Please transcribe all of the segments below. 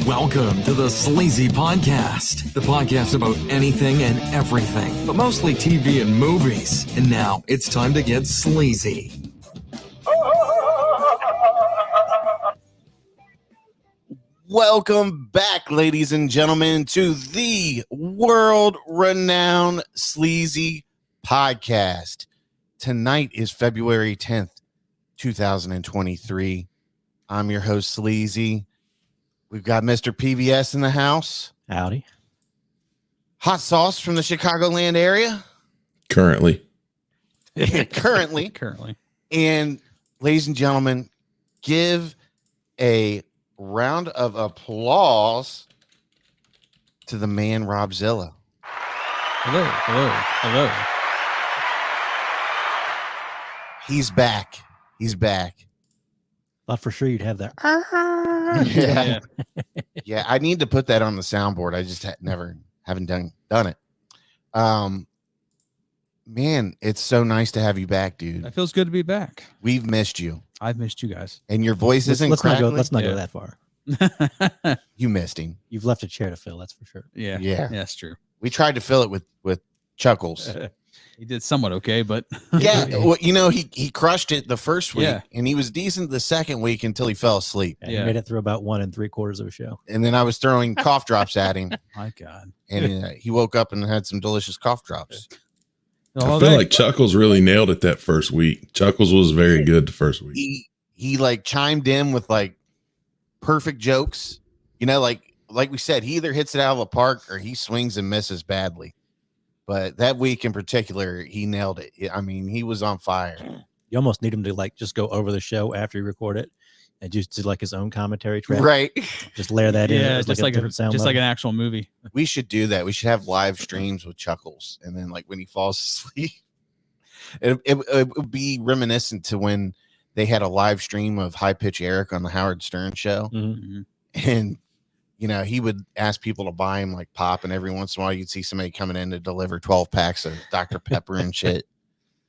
Welcome to the Sleazy Podcast, the podcast about anything and everything, but mostly TV and movies. And now it's time to get sleazy. Welcome back, ladies and gentlemen, to the world-renowned Sleazy Podcast. Tonight is February 10th, 2023. I'm your host, Sleazy. We've got Mr. PBS in the house. Howdy. Hot Sauce from the Chicagoland area. Currently. Currently. And ladies and gentlemen, give a round of applause to the man, Robzilla. Hello. He's back. Thought for sure you'd have that. Yeah, I need to put that on the soundboard. I just haven't done it. Man, it's so nice to have you back, dude. It feels good to be back. We've missed you. I've missed you guys. And your voice isn't Let's crackling. not go that far. You missed him. You've left a chair to fill, that's for sure. Yeah, that's true. We tried to fill it with Chuckles. He did somewhat okay, but Yeah, well, he crushed it the first week, Yeah. and he was decent the second week until he fell asleep. And Yeah. you made it through about 1 3/4 of a show. And then I was throwing cough drops at him, my God. and he woke up and had some delicious cough drops. I feel like Chuckles really nailed it that first week. Chuckles was very good the first week. He like chimed in with like perfect jokes. Like we said, he either hits it out of the park or he swings and misses badly. But that week in particular, he nailed it. I mean, he was on fire. You almost need him to like just go over the show after you record it and just do like his own commentary track. Right. Just layer that in. Yeah, It's just like different sound like an level. actual movie. We should do that. We should have live streams with Chuckles. And then like when he falls asleep, it would be reminiscent to when they had a live stream of High Pitch Eric on the Howard Stern show. Mhm. And he would ask people to buy him like pop, and every once in a while you'd see somebody coming in to deliver 12 packs of Dr. Pepper and shit.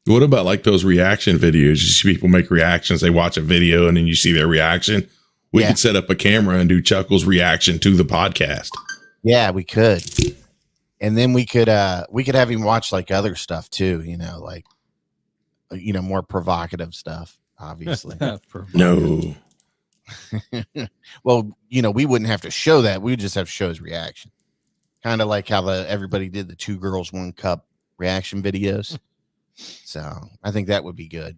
What about like those reaction videos? You see people make reactions. They watch a video and then you see their reaction. We could set up a camera and do Chuckles' reaction to the podcast. Yeah, we could. And then we could have him watch like other stuff too, more provocative stuff, obviously. No. Well, we wouldn't have to show that. We would just have to show his reaction. Kind of like how everybody did the 2 girls, 1 cup reaction videos. So I think that would be good.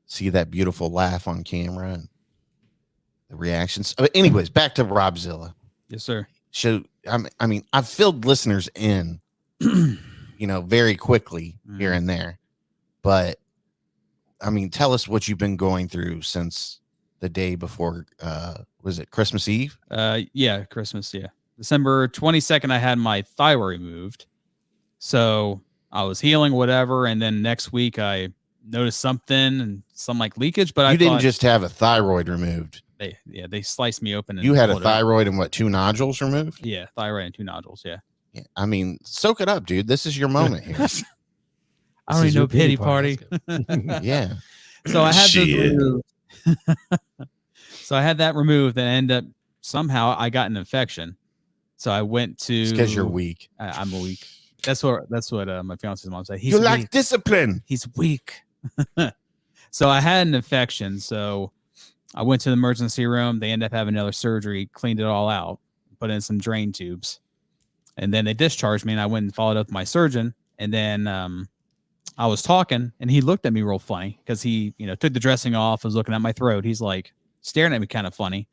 See that beautiful laugh on camera and the reactions. But anyways, back to Robzilla. Yes, sir. So, I mean, I've filled listeners in, very quickly here and there. But, I mean, tell us what you've been going through since the day before, was it Christmas Eve? Yeah, Christmas, yeah. December 22nd, I had my thyroid removed. So I was healing, whatever, and then next week I noticed something and some like leakage, but you didn't just have a thyroid removed. They sliced me open. And you had a thyroid and 2 nodules removed? Yeah, thyroid and 2 nodules, yeah. I mean, soak it up, dude. This is your moment here. I don't need no pity party. Yeah. So I had those removed. So I had that removed, and ended up somehow I got an infection. So I went to because you're weak. I'm weak. That's what my fiance's mom said. You lack discipline. He's weak. So I had an infection. So I went to the emergency room. They ended up having another surgery, cleaned it all out, put in some drain tubes, and then they discharged me. And I went and followed up with my surgeon. And then I was talking, and he looked at me real funny because he, took the dressing off, was looking at my throat. He's like staring at me kind of funny.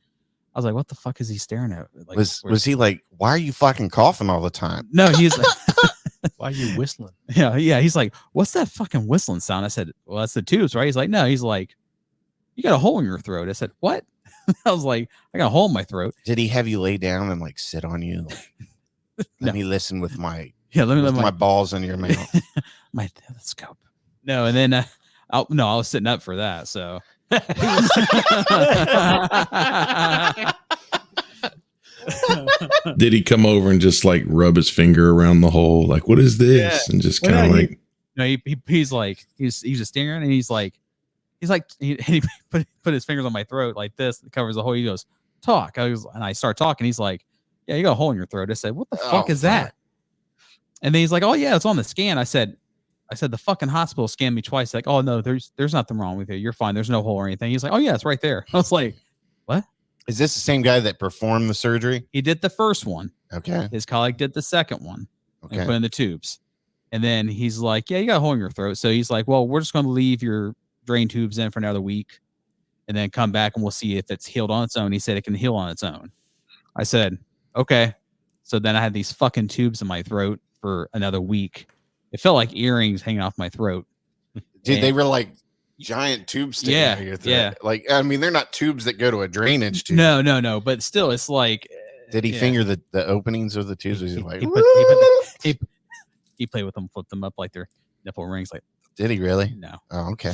I was like, what the fuck is he staring at? Like, was he like, why are you fucking coughing all the time? No, he's like, why are you whistling? Yeah. He's like, what's that fucking whistling sound? I said, well, that's the tubes, right? He's like, no. He's like, you got a hole in your throat. I said, what? I was like, I got a hole in my throat. Did he have you lay down and like sit on you? Let me listen with my my balls in your mouth. My telescope. No, and then I was sitting up for that. So Did he come over and just like rub his finger around the hole? Like, what is this? Yeah. And just kind of like, no, he's like, he's just staring and he put his fingers on my throat like this. It covers the hole. He goes, talk. And I start talking. He's like, yeah, you got a hole in your throat. I said, what the fuck is that? And then he's like, oh yeah, it's on the scan. I said, the fucking hospital scanned me twice. Like, oh no, there's nothing wrong with you. You're fine. There's no hole or anything. He's like, oh yeah, it's right there. I was like, what? Is this the same guy that performed the surgery? He did the first one. Okay. His colleague did the second one. Okay. And put in the tubes. And then he's like, yeah, you got a hole in your throat. So he's like, well, we're just going to leave your drain tubes in for another week and then come back and we'll see if it's healed on its own. He said it can heal on its own. I said, okay. So then I had these fucking tubes in my throat for another week. It felt like earrings hanging off my throat. Dude, they were like giant tubes sticking out of your throat. Yeah. Like, I mean, they're not tubes that go to a drainage tube. No. But still, it's like. Did he finger the openings of the tubes? Was he like, he played with them, flipped them up like they're nipple rings. Like, did he really? No. Oh, okay.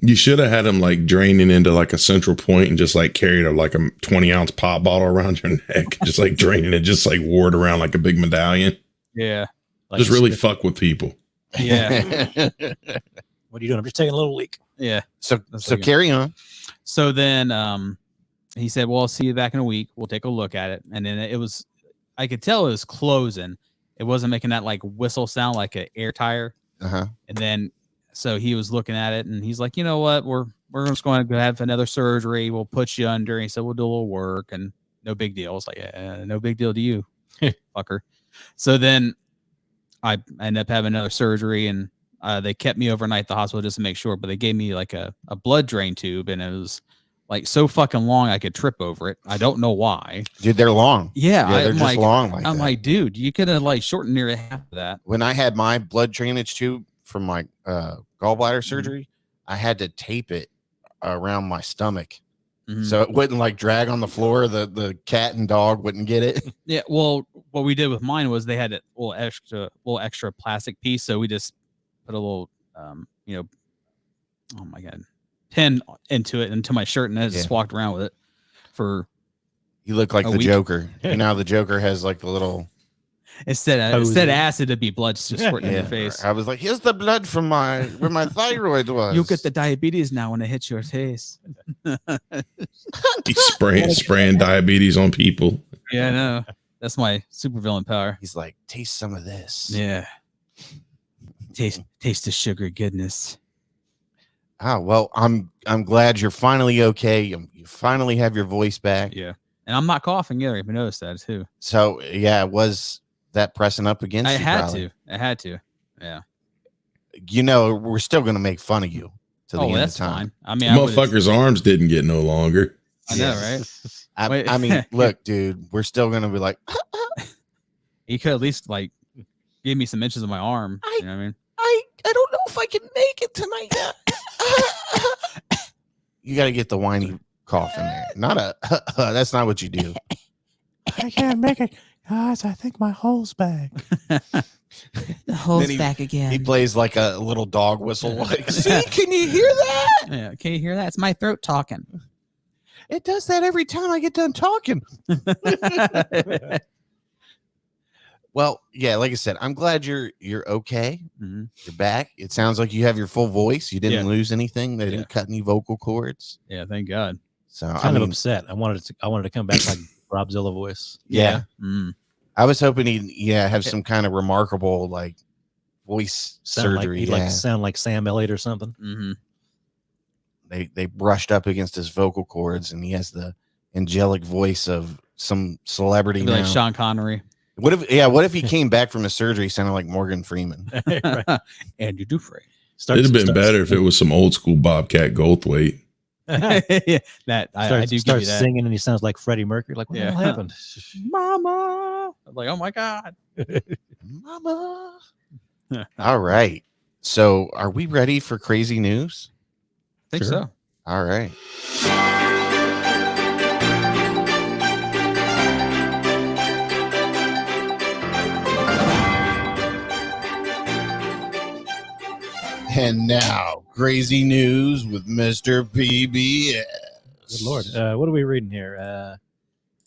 You should have had him like draining into like a central point and just like carried like a 20-ounce pop bottle around your neck, just like draining it, just like wore it around like a big medallion. Yeah. Like Just really fuck with people. Yeah. What are you doing? I'm just taking a little leak. Yeah. So carry on. So then he said, well, I'll see you back in a week. We'll take a look at it. And then I could tell it was closing. It wasn't making that like whistle sound like an air tire. Uh-huh. And then, so he was looking at it and he's like, you know what? We're just going to have another surgery. We'll put you under. And he said, we'll do a little work and no big deal. I was like, yeah, no big deal to you, fucker. So then I ended up having another surgery and they kept me overnight at the hospital just to make sure, but they gave me like a blood drain tube and it was like so fucking long I could trip over it. I don't know why. Dude, they're long. Yeah, they're just like, long. I'm like, dude, you could have like shortened nearly half of that. When I had my blood drainage tube from my gallbladder surgery, I had to tape it around my stomach. So it wouldn't like drag on the floor. The cat and dog wouldn't get it. Yeah. Well, what we did with mine was they had a little extra plastic piece. So we just put a little, oh my God, pin into my shirt and I just walked around with it for. You look like the week. Joker. You know, the Joker has like the little. Instead acid, it'd be blood just squirting in your face. I was like, here's the blood from where my thyroid was. You'll get the diabetes now when it hits your face. He's spraying diabetes on people. Yeah, I know. That's my supervillain power. He's like, taste some of this. Yeah. Taste the sugar goodness. Oh, well, I'm glad you're finally okay. You finally have your voice back. Yeah. And I'm not coughing either. If you noticed that too. So yeah, was that pressing up against you? I had to. Yeah. You know, we're still gonna make fun of you to the end of time. Fine. I mean, motherfucker's arms didn't get no longer. I know, right? I mean, look, dude, we're still gonna be like, he could at least like give me some inches of my arm. You know what I mean? I don't know if I can make it tonight. You got to get the whiny cough in there. Not a. That's not what you do. I can't make it, guys. I think my hole's back. The hole's back again. He plays like a little dog whistle. Like, see, can you hear that? Yeah, can you hear that? It's my throat talking. It does that every time I get done talking. Well, yeah, like I said, I'm glad you're okay. Mm-hmm. You're back. It sounds like you have your full voice. You didn't lose anything. They didn't cut any vocal cords. Yeah, thank God. So I'm kind of upset. I wanted to come back like Robzilla voice. Yeah. I was hoping he'd have some kind of remarkable like voice surgery. He'd like to sound like Sam Elliott or something. Mm-hmm. They brushed up against his vocal cords, and he has the angelic voice of some celebrity. Like Sean Connery. What if he came back from his surgery sounding like Morgan Freeman? Right. Andy Dufresne. It'd have been better if it was some old school Bobcat Goldthwait. Yeah, I do start give you that. singing and he sounds like Freddie Mercury. Like, what the hell happened? Mama. I'm like, oh my God. Mama. All right. So are we ready for crazy news? I think so. All right. And now, crazy news with Mr. PBS. Good Lord. What are we reading here?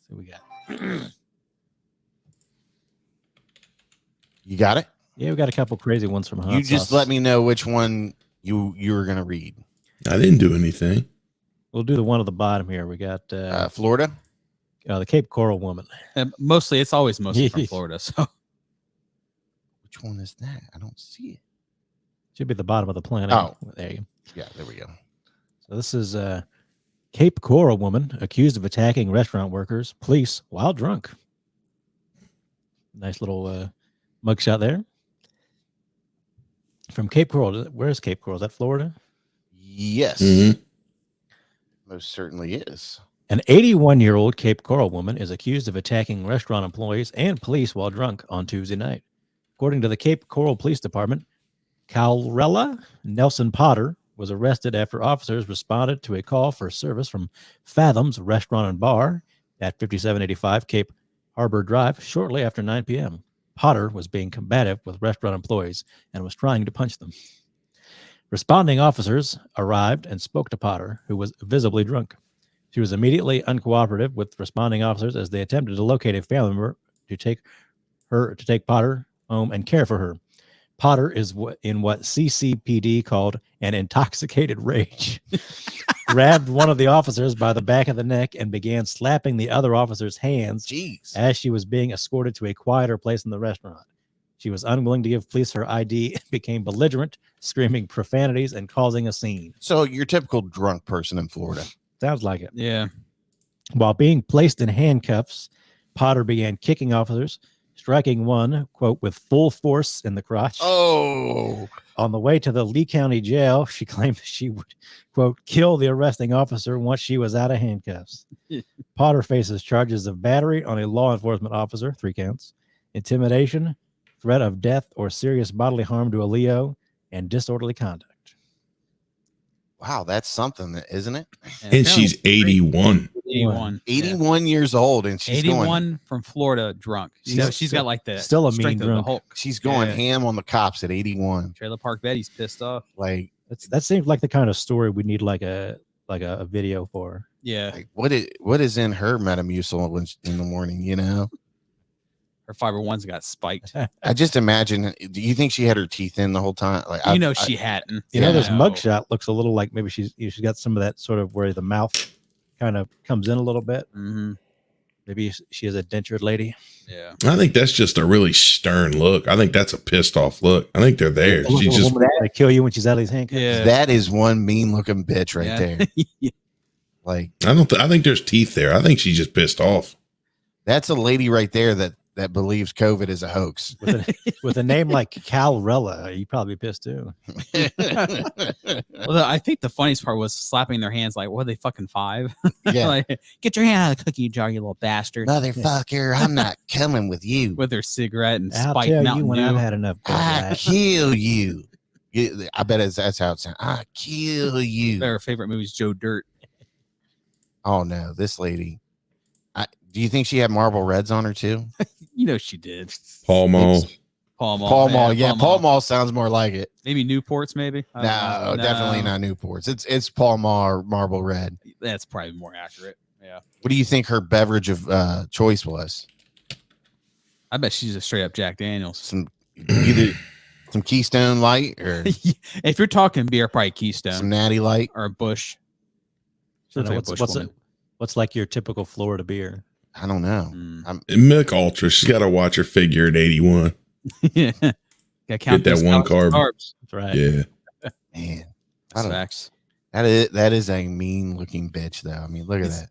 So we got. You got it? Yeah, we got a couple crazy ones from Hot You just Sauce. let me know which one you were going to read. I didn't do anything. We'll do the one at the bottom here. We got Florida? The Cape Coral woman. Mostly from Florida. So Which one is that? I don't see it. Should be the bottom of the planet. Oh. There you go. Yeah, there we go. So this is Cape Coral woman accused of attacking restaurant workers, police while drunk. Nice little mugshot there. From Cape Coral. Where's Cape Coral? Is that Florida? Yes. Mhm. Most certainly is. An 81-year-old Cape Coral woman is accused of attacking restaurant employees and police while drunk on Tuesday night. According to the Cape Coral Police Department, Calrella Nelson Potter was arrested after officers responded to a call for service from Fathom's Restaurant and Bar at 5785 Cape Harbor Drive shortly after 9 p.m. Potter was being combative with restaurant employees and was trying to punch them. Responding officers arrived and spoke to Potter, who was visibly drunk. She was immediately uncooperative with responding officers as they attempted to locate a family member to take Potter home and care for her. Potter is in what CCPD called an intoxicated rage. Grabbed one of the officers by the back of the neck and began slapping the other officer's hands Jeez. as she was being escorted to a quieter place in the restaurant. She was unwilling to give police her ID and became belligerent, screaming profanities and causing a scene. So your typical drunk person in Florida. Sounds like it. yeah. While being placed in handcuffs, Potter began kicking officers, striking one, quote, with full force in the crotch. Oh. On the way to the Lee County jail, she claimed she would, quote, kill the arresting officer once she was out of handcuffs. Potter faces charges of battery on a law enforcement officer, 3 counts, intimidation, threat of death or serious bodily harm to a Leo, and disorderly conduct. Wow, that's something, isn't it? And she's 81. 81. 81 years old, and she's 81 going. From Florida, drunk. She's got like the still a mean strength of the drunk. Hulk. She's going Yeah. ham on the cops at 81. Trailer Park Betty's pissed off. Like That seems like the kind of story we need like a video for. Yeah, what is in her Metamucil in the morning? You know, her fiber ones got spiked. I just imagine. Do you think she had her teeth in the whole time? Like She hadn't. You know, Yeah. this mugshot looks a little like maybe she's got some of that sort of where the mouth kind of comes in a little bit. Mm-hmm. Maybe she is a dentured lady. Yeah. I think that's just a really stern look. I think that's a pissed off look. I think they're there. A She's just woman to kill you when she's out of these handcuffs. Yeah. That is one mean looking bitch right Yeah. there. Yeah. Like I think there's teeth there. I think she's just pissed off. that's a lady right there that believes COVID is a hoax. With a name like Calrella, you'd probably be pissed too. Well, I think the funniest part was slapping their hands like, what are they, fucking 5? Yeah. Like, get your hand out of the cookie jar, you little bastard. Motherfucker, I'm not coming with you. With their cigarette and I'll spiked tell Mountain you when Dew. I've had enough. I Bud kill you. I bet that's how it sounds. I kill you. Their favorite movie is Joe Dirt. Oh no, this lady. Do you think she had Marble Reds on her too? She did. Paul Mall. Paul Mall. Paul Mall, yeah. Paul Mall sounds more like it. Maybe Newports, maybe. I don't No, know. definitely not Newports. It's Paul Mall or Marble Red. That's probably more accurate. Yeah. What do you think her beverage of choice was? I bet she's a straight up Jack Daniels. Some either some Keystone Light or If you're talking beer, probably Keystone some Natty Light. or a Bush. So Sounds like a Bush woman. what's like your typical Florida beer? I don't know. Mm. Milk Ultra. She's got to watch her figure at 81. Yeah. Gotta count Get that those one carbs. That's right. Yeah. Man, I That's don't, facts. that is a mean looking bitch though. I mean, look at that.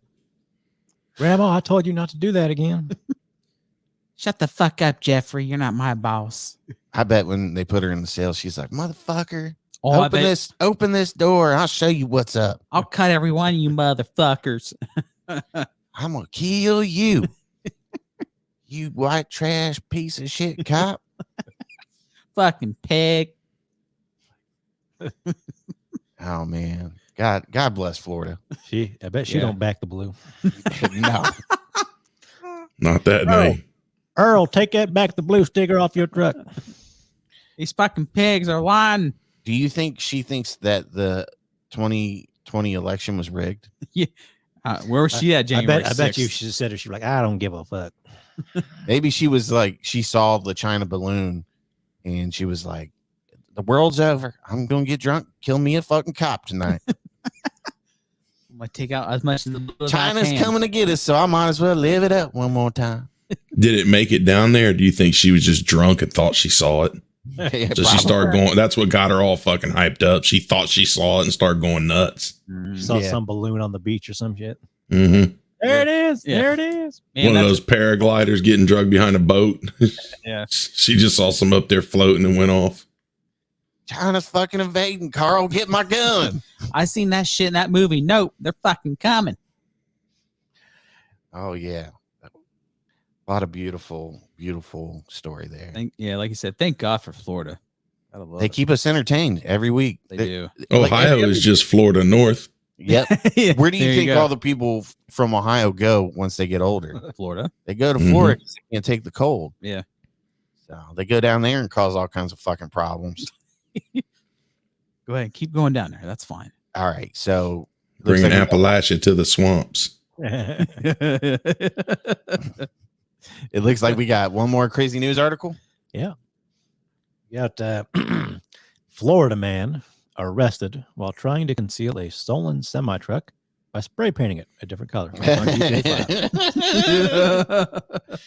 Grandma, I told you not to do that again. Shut the fuck up, Jeffrey. You're not my boss. I bet when they put her in the cell, she's like, "Motherfucker, Oh, I open this door. I'll show you what's up. I'll cut every one of you motherfuckers. I'm gonna kill you, you white trash piece of shit cop." Fucking pig. Oh man, God bless Florida. I bet she Yeah. don't back the blue. No, Not that night. Earl, take that back the blue sticker off your truck. These fucking pigs are lying. do you think she thinks that the 2020 election was rigged? Where was she at January I bet 6th? you she said it. She's like, I don't give a fuck. Maybe she was like, she saw the China balloon, and she was like, "The world's over. I'm gonna get drunk, kill me a fucking cop tonight." I'm gonna take out as much as I China's can. coming to get us, so I might as well live it up one more time. Did it make it down there? Or do you think she was just drunk and thought she saw it? Yeah, So she started going. That's what got her all fucking hyped up. She thought she saw it and started going nuts. Saw Yeah. some balloon on the beach or some shit. Mm-hmm. There it is. Yeah. There it is. Man, One of that's- those paragliders getting drugged behind a boat. Yeah. She just saw some up there floating and went off. China's fucking invading. Carl, get my gun. I seen that shit in that movie. Nope, they're fucking coming. Oh yeah, a lot of beautiful story there. Like you said, thank God for Florida. I love They it. keep us entertained every week. They do. like Ohio every- is just Florida North. Yep. Yeah, Where do you there think go. all the people from Ohio go once they get older? Florida? They go to Mhm. Florida 'cause they can't take the cold. Yeah. So they go down there and cause all kinds of fucking problems. Go ahead, keep going down there. That's fine. All right. So looks Bringing like Appalachia to the swamps. it looks like we got one more crazy news article. Got Florida man arrested while trying to conceal a stolen semi truck by spray painting it a different color. It's on GTA 5.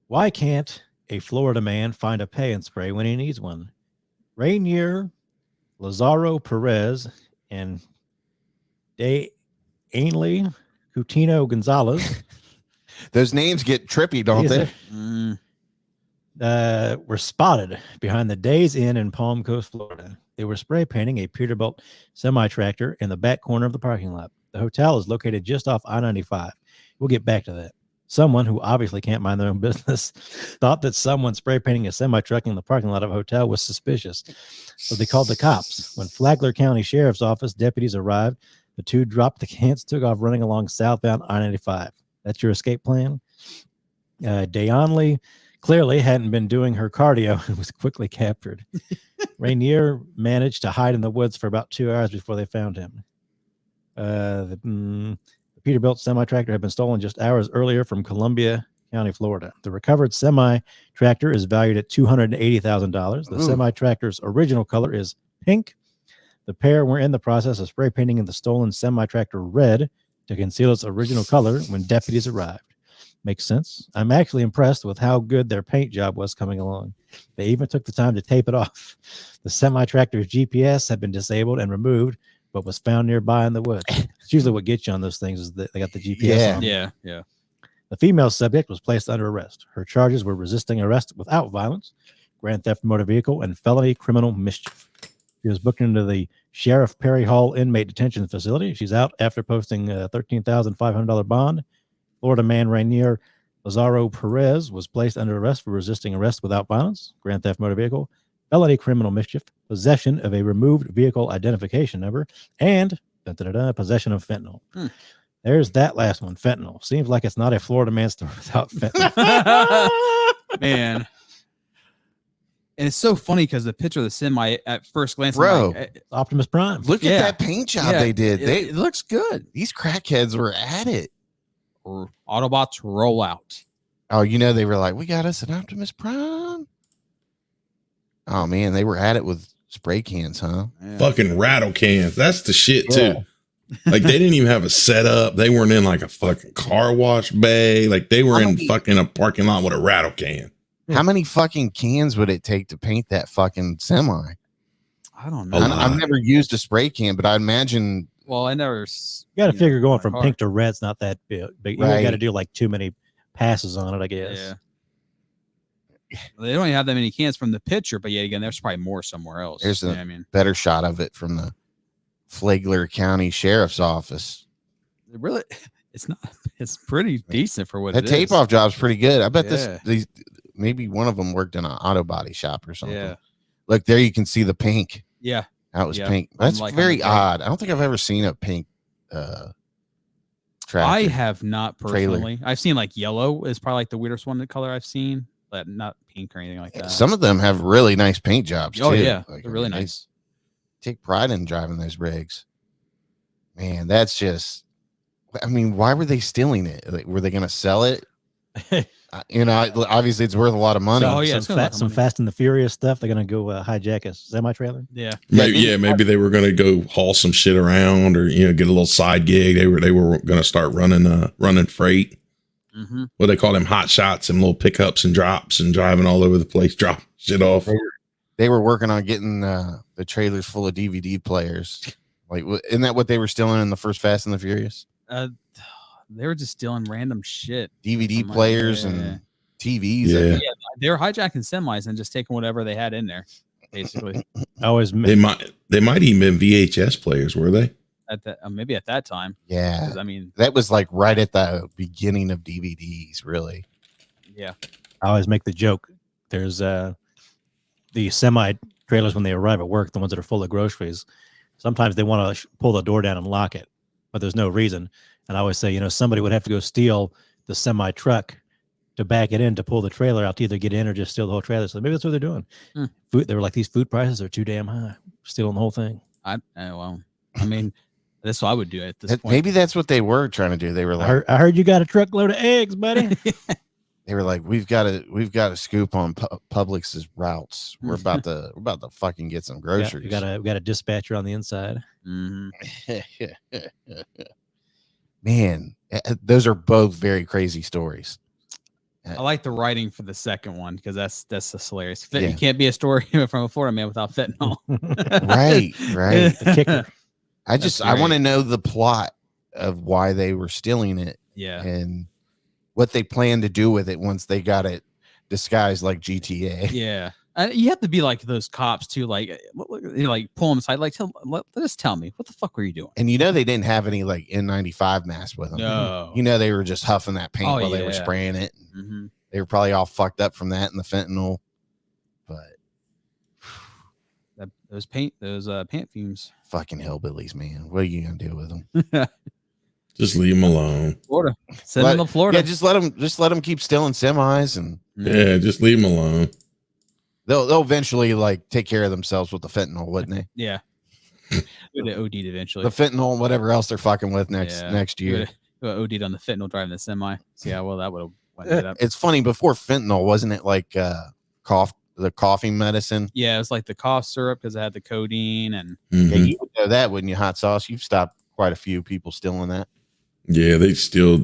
Why can't a Florida man find a pay and spray when he needs one? Rainier Lazaro Perez and De Ainley Coutinho Gonzalez Those names get trippy, don't These they? Mm, were spotted behind the Days Inn in Palm Coast, Florida. They were spray painting a Peterbilt semi-tractor in the back corner of the parking lot. The hotel is located just off I-95. We'll get back to that. Someone who obviously can't mind their own business thought that someone spray painting a semi-truck in the parking lot of a hotel was suspicious. So they called the cops. When Flagler County Sheriff's Office deputies arrived, the two dropped the cans, took off running along southbound I-95. That's your escape plan? Deonley clearly hadn't been doing her cardio and was quickly captured. Rainier managed to hide in the woods for about 2 hours before they found him. The Peterbilt semi-tractor had been stolen just hours earlier from Columbia County, Florida. The recovered semi-tractor is valued at $280,000. The Ooh. semi-tractor's original color is pink. The pair were in the process of spray painting the stolen semi-tractor red to conceal its original color when deputies arrived. Makes sense. I'm actually impressed with how good their paint job was coming along. They even took the time to tape it off. The semi-tractor's GPS had been disabled and removed, but was found nearby in the woods. It's usually what gets you on those things is that they got the GPS Yeah. on. yeah. The female subject was placed under arrest. Her charges were resisting arrest without violence, grand theft motor vehicle, and felony criminal mischief. She was booked into the Sheriff Perry Hall inmate detention facility. She's out after posting a $13,500 bond. Florida man Rainier Lazaro Perez was placed under arrest for resisting arrest without violence, grand theft motor vehicle, felony criminal mischief, possession of a removed vehicle identification number, and possession of fentanyl. There's that last one, fentanyl. Seems like it's not a Florida man story without fentanyl. Man. And it's so funny because the picture of the semi at first glance, I'm Bro. like, Optimus Prime. Look Yeah. at that paint job yeah, they did. it looks good. These crackheads were at it. Autobots roll out. Oh, they were like, we got us an Optimus Prime. Oh man, they were at it with spray cans, huh? Yeah. Fucking rattle cans. That's the shit Yeah. too. Like they didn't even have a setup. They weren't in like a fucking car wash bay. Like they were in fucking a parking lot with a rattle can. How many fucking cans would it take to paint that fucking semi? I don't know. A lot. I've never used a spray can, but I imagine Well, I never. You got to figure going my from car. pink to red's not that big. You got Right. to do like too many passes on it, I guess. Yeah. They don't even have that many cans from the picture, but yet again, there's probably more somewhere else. There's You know a- what I mean, better shot of it from the Flagler County Sheriff's Office. it really, it's not. It's pretty decent for what That it tape is. off job's pretty good. I bet Yeah. these maybe one of them worked in an auto body shop or something. Yeah. Look, there you can see the pink. Yeah. That was Yeah. pink. That's Unlike on very the odd. I don't think I've ever seen a pink tractor. I have not Trailer. personally. I've seen like yellow is probably like the weirdest one, the color I've seen, but not pink or anything like that. Some of them have really nice paint jobs oh too. yeah, Like, they're really I mean, they nice. Take pride in driving those rigs. Man, that's just. I mean, why were they stealing it? Like, were they going to sell it? Obviously it's worth a lot of money. So, yeah, it's some, gonna look like some money. Fast and the Furious stuff. They're gonna go hijack a semi trailer. Yeah. Maybe they were going to go haul some shit around, or get a little side gig. They were going to start running freight. Mm-hmm. What they call them hot shots, and little pickups and drops, and driving all over the place, drop shit off. They were working on getting the trailers full of DVD players. Like, isn't that what they were stealing in the first Fast and the Furious? They were just stealing random shit. DVD players and TVs. Yeah. They were hijacking semis and just taking whatever they had in there, basically. They might even been VHS players, were they? At that, maybe at that time. Yeah. 'Cause, I mean, that was like right at the beginning of DVDs, really. yeah. I always make the joke. There's the semi trailers when they arrive at work, the ones that are full of groceries. Sometimes they want to pull the door down and lock it, but there's no reason. And I always say, somebody would have to go steal the semi truck to back it in to pull the trailer out to either get in or just steal the whole trailer. So maybe that's what they're doing. Food, they were like, these food prices are too damn high, stealing the whole thing. That's what I would do at this point. Maybe that's what they were trying to do. They were like, I heard you got a truckload of eggs, buddy. They were like, we've got a scoop on Publix's routes. We're about to fucking get some groceries. We got a dispatcher on the inside. Mm-hmm. Man, those are both very crazy stories. I like the writing for the second one because that's just hilarious. Yeah. You can't be a story from a Florida man without fentanyl. Right. The kicker. I want to know the plot of why they were stealing it. Yeah. And what they plan to do with it once they got it disguised like GTA. Yeah. You have to be like those cops too, like pull them aside, like just tell me what the fuck were you doing? And they didn't have any like N95 masks with them. No. They were just huffing that paint while they were spraying it. Mm-hmm. They were probably all fucked up from that and the fentanyl. But those pant fumes. Fucking hillbillies, man. What are you gonna do with them? Just leave them alone. Florida. Send them to Florida. Yeah, just let them keep stealing semis and Yeah, just leave them alone. They'll eventually like take care of themselves with the fentanyl, wouldn't they? Yeah. They OD'd eventually. The fentanyl and whatever else they're fucking with next year. OD'd on the fentanyl driving the semi. So yeah, well that would have went it up. It's funny, before fentanyl, wasn't it like the coughing medicine? Yeah, it was like the cough syrup because it had the codeine and Yeah, you would know that, wouldn't you, Hot Sauce? You've stopped quite a few people stealing that. Yeah, they still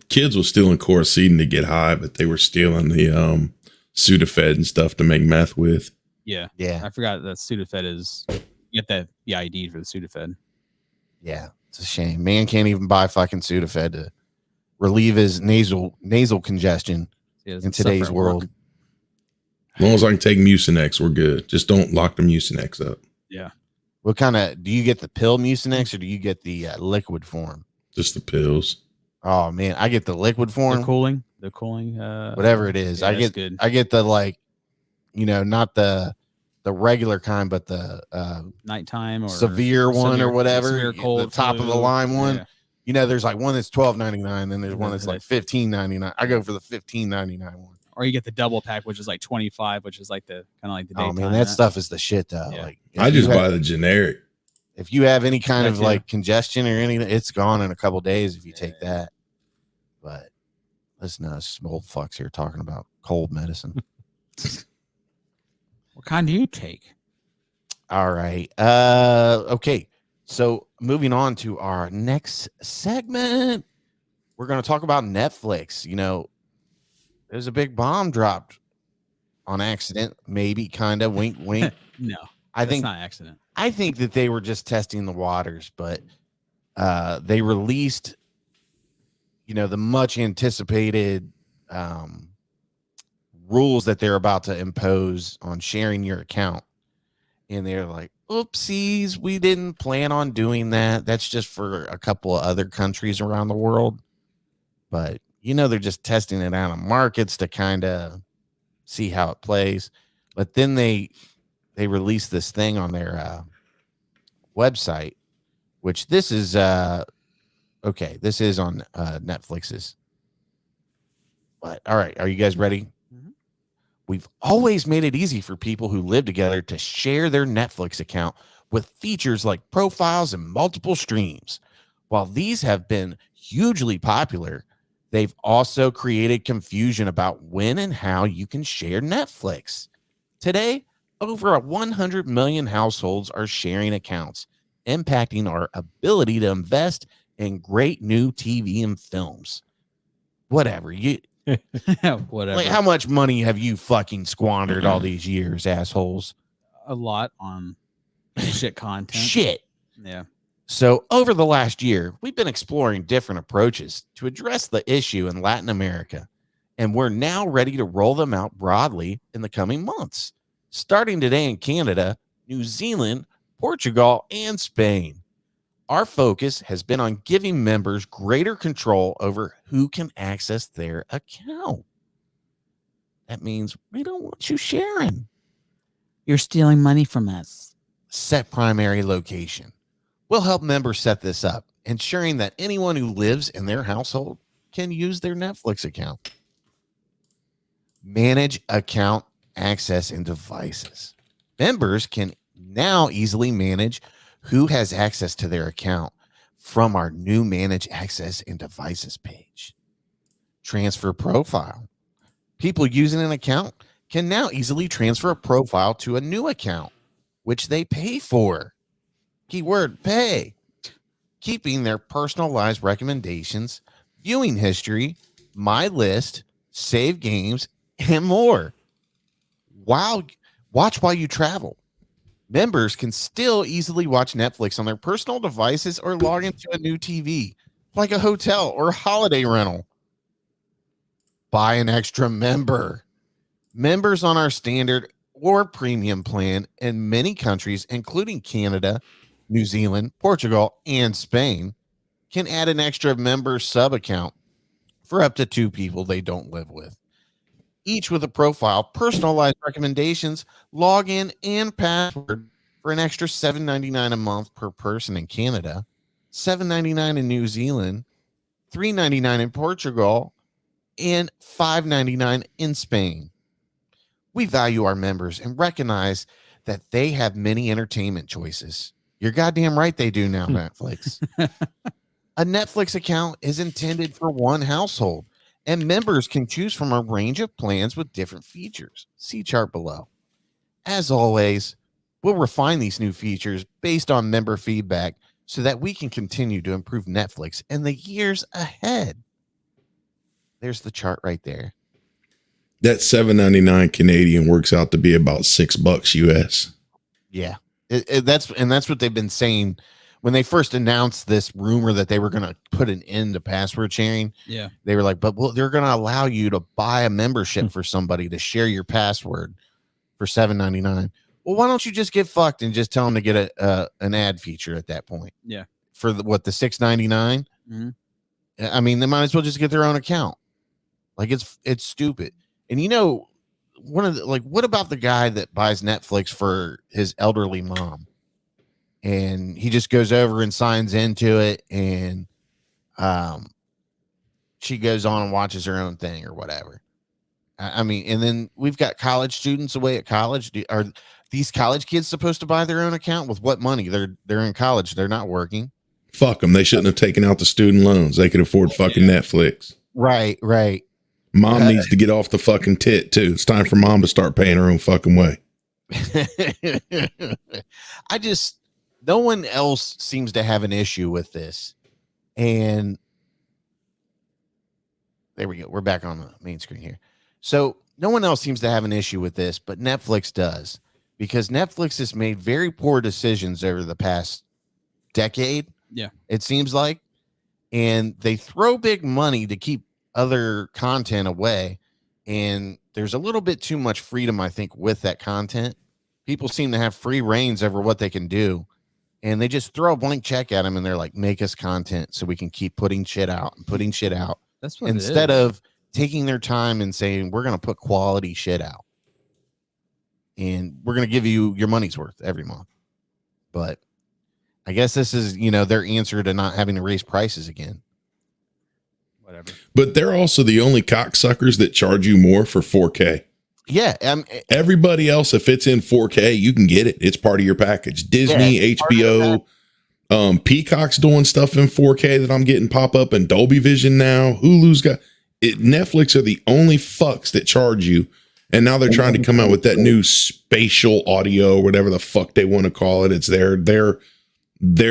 kids were stealing Coracetin to get high, but they were stealing the Sudafed and stuff to make meth with. Yeah. I forgot that Sudafed is you get the ID for the Sudafed. Yeah, it's a shame. Man can't even buy fucking Sudafed to relieve his nasal congestion in today's world. As long as I can take Mucinex, we're good. Just don't lock the Mucinex up. Yeah. What kind of, do you get the pill Mucinex or do you get the liquid form? Just the pills. Oh man, I get the liquid form. The cooling. Whatever it is. Yeah, I get the like, not the regular kind, but the nighttime or severe one or whatever. Severe cold, the top flu. of the line one. Yeah. There's like one that's $12.99, then there's one that's like $15.99. I go for the $15.99 one. Or you get the double pack, which is like 25, which is like the kind of like the daytime. Oh man, that stuff is the shit though. Yeah. Like I just buy the generic. If you have any kind of like congestion or anything, it's gone in a couple days if you take that. But listen to us old fucks here talking about cold medicine. What kind do you take? All right. Okay. So moving on to our next segment, we're going to talk about Netflix. There's a big bomb dropped on accident, maybe, kind of, wink, wink. No, I think not accident. I think that they were just testing the waters, but they released, the much anticipated rules that they're about to impose on sharing your account. And they're like, oopsies, we didn't plan on doing that. That's just for a couple of other countries around the world. But, they're just testing it out on markets to kind of see how it plays. But then they released this thing on their website, which this is this is on Netflix's. But all right, are you guys ready? Mm-hmm. We've always made it easy for people who live together to share their Netflix account with features like profiles and multiple streams. While these have been hugely popular, They've also created confusion about when and how you can share Netflix. Today, over 100 million households are sharing accounts, impacting our ability to invest in great new TV and films. Whatever. Whatever. Like, how much money have you fucking squandered all these years, assholes? A lot on shit content. Shit. Yeah. So over the last year, we've been exploring different approaches to address the issue in Latin America, and we're now ready to roll them out broadly in the coming months, starting today in Canada, New Zealand, Portugal, and Spain. Our focus has been on giving members greater control over who can access their account. That means we don't want you sharing. You're stealing money from us. Set primary location. We'll help members set this up, ensuring that anyone who lives in their household can use their Netflix account. Manage account access and devices. Members can now easily manage who has access to their account from our new Manage Access and Devices page. Transfer profile. People using an account can now easily transfer a profile to a new account, which they pay for. Keyword pay. Keeping their personalized recommendations, viewing history, my list, save games, and more. Wow. Watch while you travel. Members can still easily watch Netflix on their personal devices or log into a new TV, like a hotel or a holiday rental. Buy an extra member. Members on our standard or premium plan in many countries, including Canada, New Zealand, Portugal, and Spain, can add an extra member sub account for up to 2 people they don't live with. Each with a profile, personalized recommendations, login, and password for an extra $7.99 a month per person in Canada, $7.99 in New Zealand, $3.99 in Portugal, and $5.99 in Spain. We value our members and recognize that they have many entertainment choices. You're goddamn right they do now, Netflix. A Netflix account is intended for one household, and members can choose from a range of plans with different features. See chart below. As always, we'll refine these new features based on member feedback so that we can continue to improve Netflix in the years ahead. There's the chart right there. That $7.99 Canadian works out to be about $6 US. Yeah, that's what they've been saying when they first announced this rumor that they were going to put an end to password sharing. Yeah, they were like, but they're going to allow you to buy a membership for somebody to share your password for $7.99. Well, why don't you just get fucked and just tell them to get an ad feature at that point? Yeah, for the $6.99. Mm-hmm. I mean, they might as well just get their own account. Like, it's stupid. And you know, what about the guy that buys Netflix for his elderly mom, and he just goes over and signs into it, and she goes on and watches her own thing or whatever. I mean, and then we've got college students away at college. Are these college kids supposed to buy their own account with what money? They're in college. They're not working. Fuck them. They shouldn't have taken out the student loans. They could afford fucking Netflix. Right. Mom needs to get off the fucking tit too. It's time for mom to start paying her own fucking way. No one else seems to have an issue with this. And there we go. We're back on the main screen here. So no one else seems to have an issue with this, but Netflix does, because Netflix has made very poor decisions over the past decade. Yeah, it seems like, and they throw big money to keep other content away, and there's a little bit too much freedom, I think, with that content. People seem to have free reins over what they can do, and they just throw a blank check at them, and they're like, make us content so we can keep putting shit out. That's what instead of taking their time and saying, we're going to put quality shit out, and we're going to give you your money's worth every month. But I guess this is, their answer to not having to raise prices again. Whatever. But they're also the only cocksuckers that charge you more for 4K. Yeah. Everybody else, if it's in 4K, you can get it. It's part of your package. Disney, HBO, Peacock's doing stuff in 4K that I'm getting pop up, and Dolby Vision now. Hulu's got it. Netflix are the only fucks that charge you, and now they're trying to come out with that new spatial audio, whatever the fuck they want to call it. It's their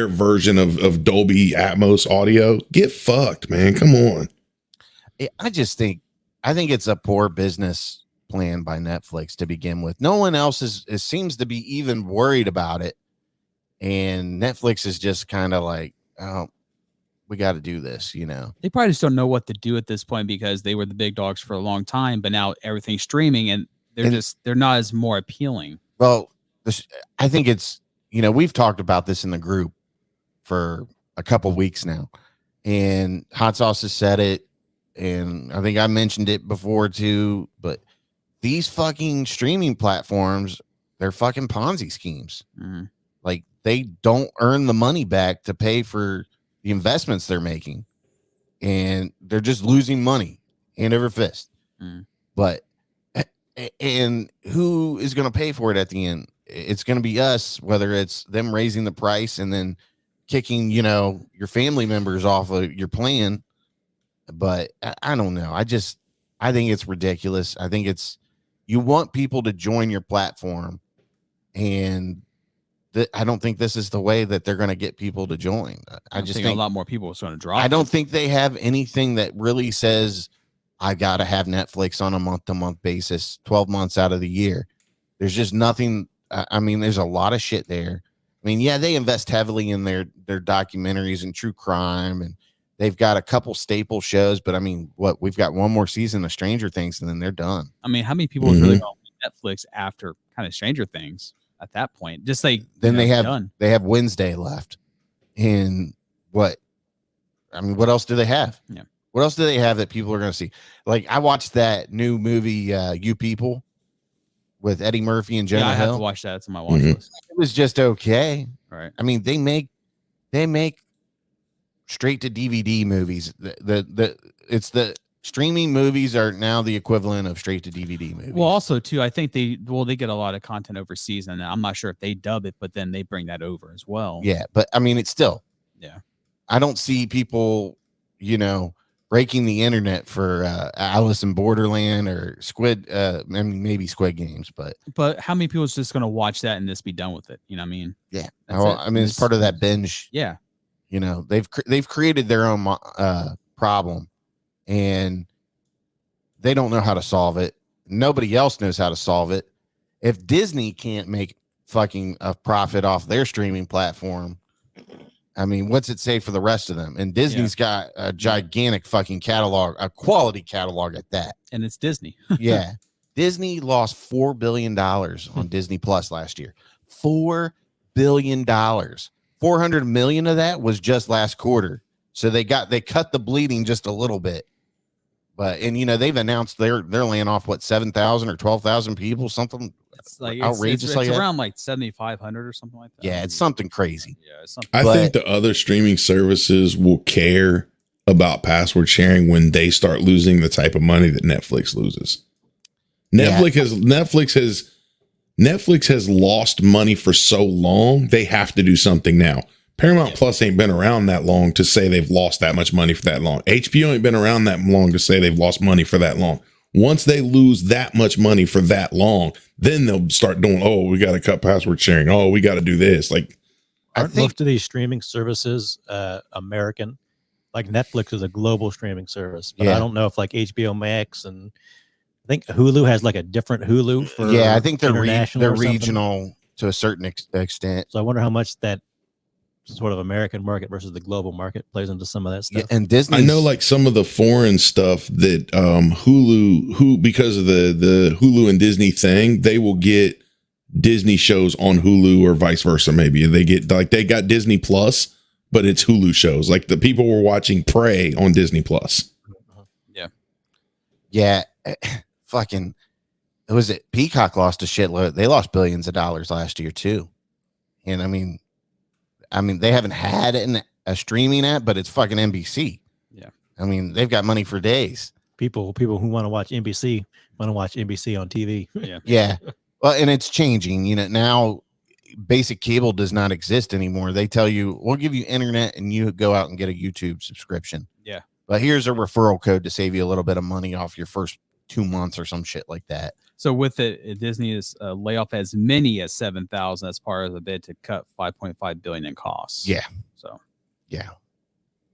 version of Dolby Atmos audio. Get fucked, man. Come on. I think it's a poor business plan by Netflix to begin with. No one else seems to be even worried about it. And Netflix is just kind of like, oh, we got to do this, you know. They probably just don't know what to do at this point because they were the big dogs for a long time, but now everything's streaming and they're not as more appealing. Well, I think it's, you know, we've talked about this in the group for a couple weeks now, and Hot Sauce has said it, and I think I mentioned it before too, but these fucking streaming platforms, they're fucking Ponzi schemes. Mm-hmm. Like, they don't earn the money back to pay for the investments they're making, and they're just losing money hand over fist. But and who is going to pay for it at the end? It's going to be us, whether it's them raising the price and then kicking, you know, your family members off of your plan. But I don't know. I think it's ridiculous. I think you want people to join your platform, and I don't think this is the way that they're going to get people to join. I just think a lot more people are going to drop. I don't think they have anything that really says I got to have Netflix on a month-to-month basis, 12 months out of the year. There's just nothing. I mean, there's a lot of shit there. I mean, yeah, they invest heavily in their documentaries and true crime, and they've got a couple staple shows. But I mean, we've got one more season of Stranger Things, and then they're done. I mean, how many people really going to Netflix after kind of Stranger Things? At that point, just like then they have Wednesday left, and what else do they have? Yeah, what else do they have that people are going to see? Like, I watched that new movie, You People, with Eddie Murphy and Jonah Hill. I have to watch that. It's on my watch list. It was just okay. Right. I mean, they make straight to DVD movies. It's the streaming movies are now the equivalent of straight to DVD movies. Well, also too, I think they get a lot of content overseas, and I'm not sure if they dub it, but then they bring that over as well. Yeah, but I mean, it's still. Yeah. I don't see people, you know, breaking the internet for Alice in Borderland or Squid. I mean, maybe Squid Games, but how many people is just going to watch that and just be done with it? You know what I mean? Yeah. I mean, it's part of that binge. Yeah. You know, they've created their own problem, and they don't know how to solve it. Nobody else knows how to solve it. If Disney can't make fucking a profit off their streaming platform, I mean, what's it say for the rest of them? And Disney's got a gigantic fucking catalog, a quality catalog at that. And it's Disney. Yeah. Disney lost $4 billion on Disney Plus last year. $4 billion. 400 million of that was just last quarter. So they cut the bleeding just a little bit. But, and you know, they've announced they're laying off 7,000 or 12,000 people, something like outrageous. It's around like 7,500 or something like that. Yeah, it's something crazy. Yeah, it's something. I think the other streaming services will care about password sharing when they start losing the type of money that Netflix loses. Netflix has lost money for so long, they have to do something now. Paramount Plus ain't been around that long to say they've lost that much money for that long. HBO ain't been around that long to say they've lost money for that long. Once they lose that much money for that long, then they'll start doing, oh, we got to cut password sharing. Oh, we got to do this. Like, aren't most of these streaming services American? Like Netflix is a global streaming service, but I don't know if like HBO Max and I think Hulu has like a different Hulu for I think they're international regional to a certain extent. So I wonder how much that sort of American market versus the global market plays into some of that stuff. Yeah, and Disney, I know like some of the foreign stuff that Hulu because of the Hulu and Disney thing, they will get Disney shows on Hulu or vice versa. Maybe they got Disney Plus, but it's Hulu shows. Like the people were watching Prey on Disney Plus. Yeah. Fucking, was it Peacock lost a shitload? They lost billions of dollars last year too. And I mean, they haven't had a streaming app, but it's fucking NBC. Yeah. I mean, they've got money for days. People who want to watch NBC want to watch NBC on TV. Yeah. Yeah. Well, and it's changing, you know, now basic cable does not exist anymore. They tell you, we'll give you internet and you go out and get a YouTube subscription. Yeah. But here's a referral code to save you a little bit of money off your first 2 months or some shit like that. So with it, Disney is lay off as many as 7,000 as part of the bid to cut $5.5 billion in costs. Yeah. So, yeah.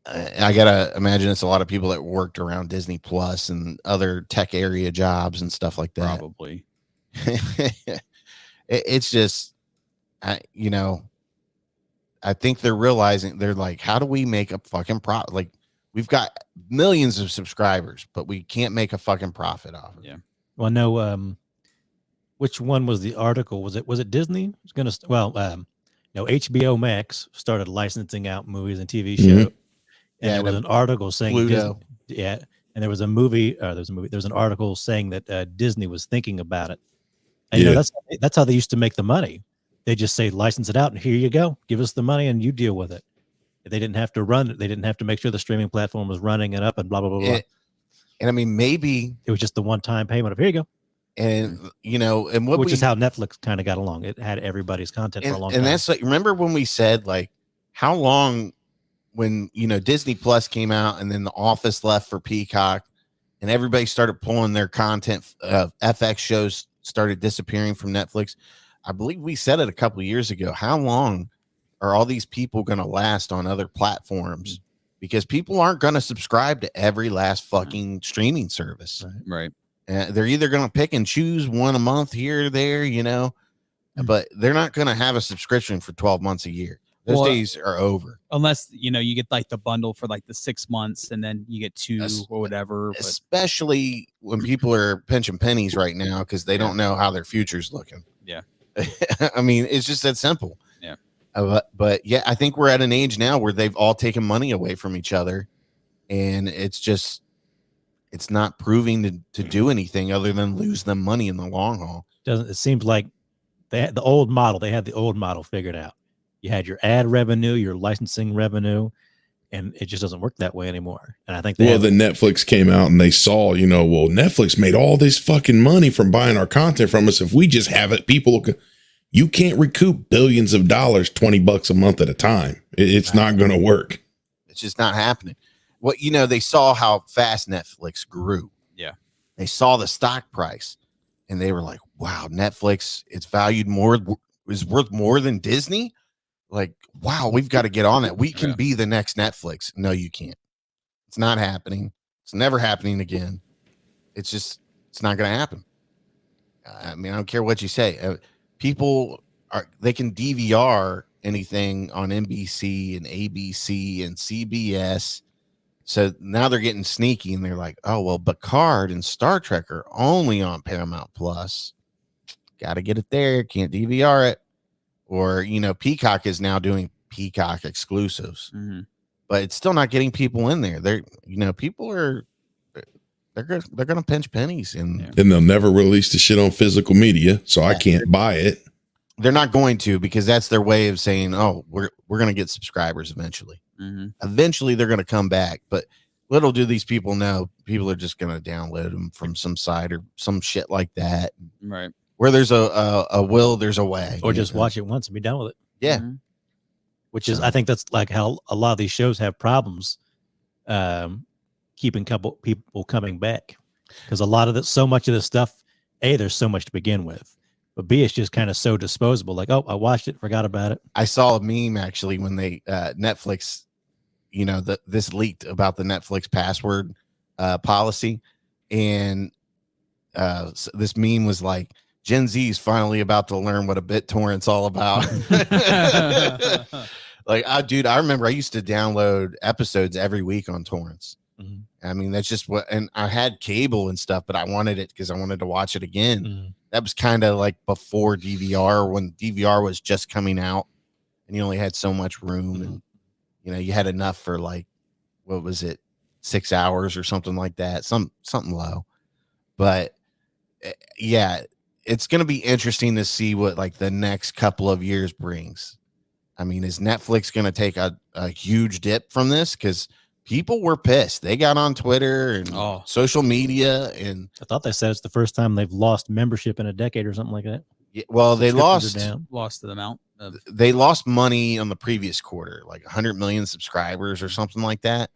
I gotta imagine it's a lot of people that worked around Disney Plus and other tech area jobs and stuff like that. probably. It's just, I think they're realizing, they're like, how do we make a fucking profit? Like, we've got millions of subscribers, but we can't make a fucking profit off of it. Yeah. Well, no. Which one was the article? Was it Disney? It's gonna no. HBO Max started licensing out movies and TV shows, and there was an article saying Pluto. And there was a movie. There was an article saying that Disney was thinking about it. And that's how they used to make the money. They just say license it out, and here you go, give us the money, and you deal with it. They didn't have to run it. They didn't have to make sure the streaming platform was running and up and blah blah blah blah. And I mean, maybe it was just the one-time payment of here you go. And and which is how Netflix kind of got along. It had everybody's content for a long time. And that's like, remember when we said, like, how long when Disney Plus came out and then The Office left for Peacock and everybody started pulling their content, FX shows started disappearing from Netflix. I believe we said it a couple of years ago. How long are all these people going to last on other platforms? Because people aren't going to subscribe to every last fucking streaming service. Right. They're either going to pick and choose one a month here or there, but they're not going to have a subscription for 12 months a year. Those days are over. Unless, you get like the bundle for like the 6 months and then you get two or whatever. Especially when people are pinching pennies right now because they don't know how their future's looking. Yeah. I mean, it's just that simple. Yeah. But yeah, I think we're at an age now where they've all taken money away from each other. And it's not proving to do anything other than lose them money in the long haul. It seems like they had the old model figured out. You had your ad revenue, your licensing revenue, and it just doesn't work that way anymore. And I think then Netflix came out and they saw, Netflix made all this fucking money from buying our content from us. If we just have it, you can't recoup billions of dollars, $20 a month at a time. It's not going to work. It's just not happening. Well, they saw how fast Netflix grew. Yeah. They saw the stock price and they were like, wow, Netflix, it's valued is worth more than Disney. Like, wow, we've got to get on that. We can be the next Netflix. No, you can't. It's not happening. It's never happening again. It's not going to happen. I mean, I don't care what you say. People they can DVR anything on NBC and ABC and CBS. So now they're getting sneaky and they're like, oh, well, Picard and Star Trek are only on Paramount Plus. Got to get it there. Can't DVR it. Or, Peacock is now doing Peacock exclusives, but it's still not getting people in there. People are, they're going to pinch pennies and they'll never release the shit on physical media. So I can't buy it. They're not going to, because that's their way of saying, oh, we're going to get subscribers eventually. Eventually they're going to come back, but little do these people know, people are just going to download them from some site or some shit like that. Right. Where there's a will, there's a way. Or just watch it once and be done with it. Yeah. Which is, I think that's like how a lot of these shows have problems keeping people coming back. Because a lot of so much of this stuff, A, there's so much to begin with. But B, it's just kind of so disposable. Like, oh, I watched it, forgot about it. I saw a meme actually when they Netflix, this leaked about the Netflix password policy. And so this meme was like, Gen Z is finally about to learn what a BitTorrent's all about. Like, dude, I remember I used to download episodes every week on torrents. I mean, that's just and I had cable and stuff, but I wanted it because I wanted to watch it again. That was kind of like before DVR, when DVR was just coming out and you only had so much room and, you had enough for like, what was it? 6 hours or something like that. Something low, but yeah, it's going to be interesting to see what like the next couple of years brings. I mean, is Netflix going to take a huge dip from this? Because people were pissed. They got on Twitter and social media. And I thought they said it's the first time they've lost membership in a decade or something like that. Yeah, well, they Subscriptions are lost. down. Lost to the amount of They lost money on the previous quarter, like 100 million subscribers or something like that.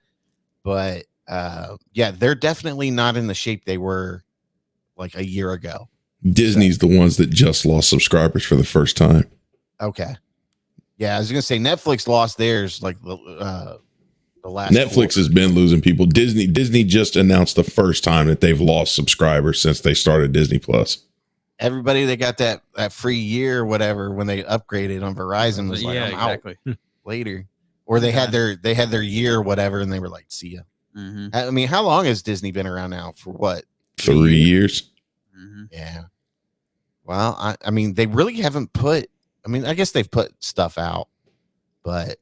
But yeah, they're definitely not in the shape they were like a year ago. Disney's the ones that just lost subscribers for the first time. Okay. Yeah, I was gonna say Netflix lost theirs like the last. Netflix quarter. has been losing people. Disney just announced the first time that they've lost subscribers since they started Disney Plus. Everybody that got that free year or whatever when they upgraded on Verizon was like, yeah, I'm exactly. out later. Or they had their year or whatever and they were like, see ya. Mm-hmm. I mean, how long has Disney been around now? For what? 3 years. Mm-hmm. Yeah. Well, I mean, they really haven't put. I mean, I guess they've put stuff out, but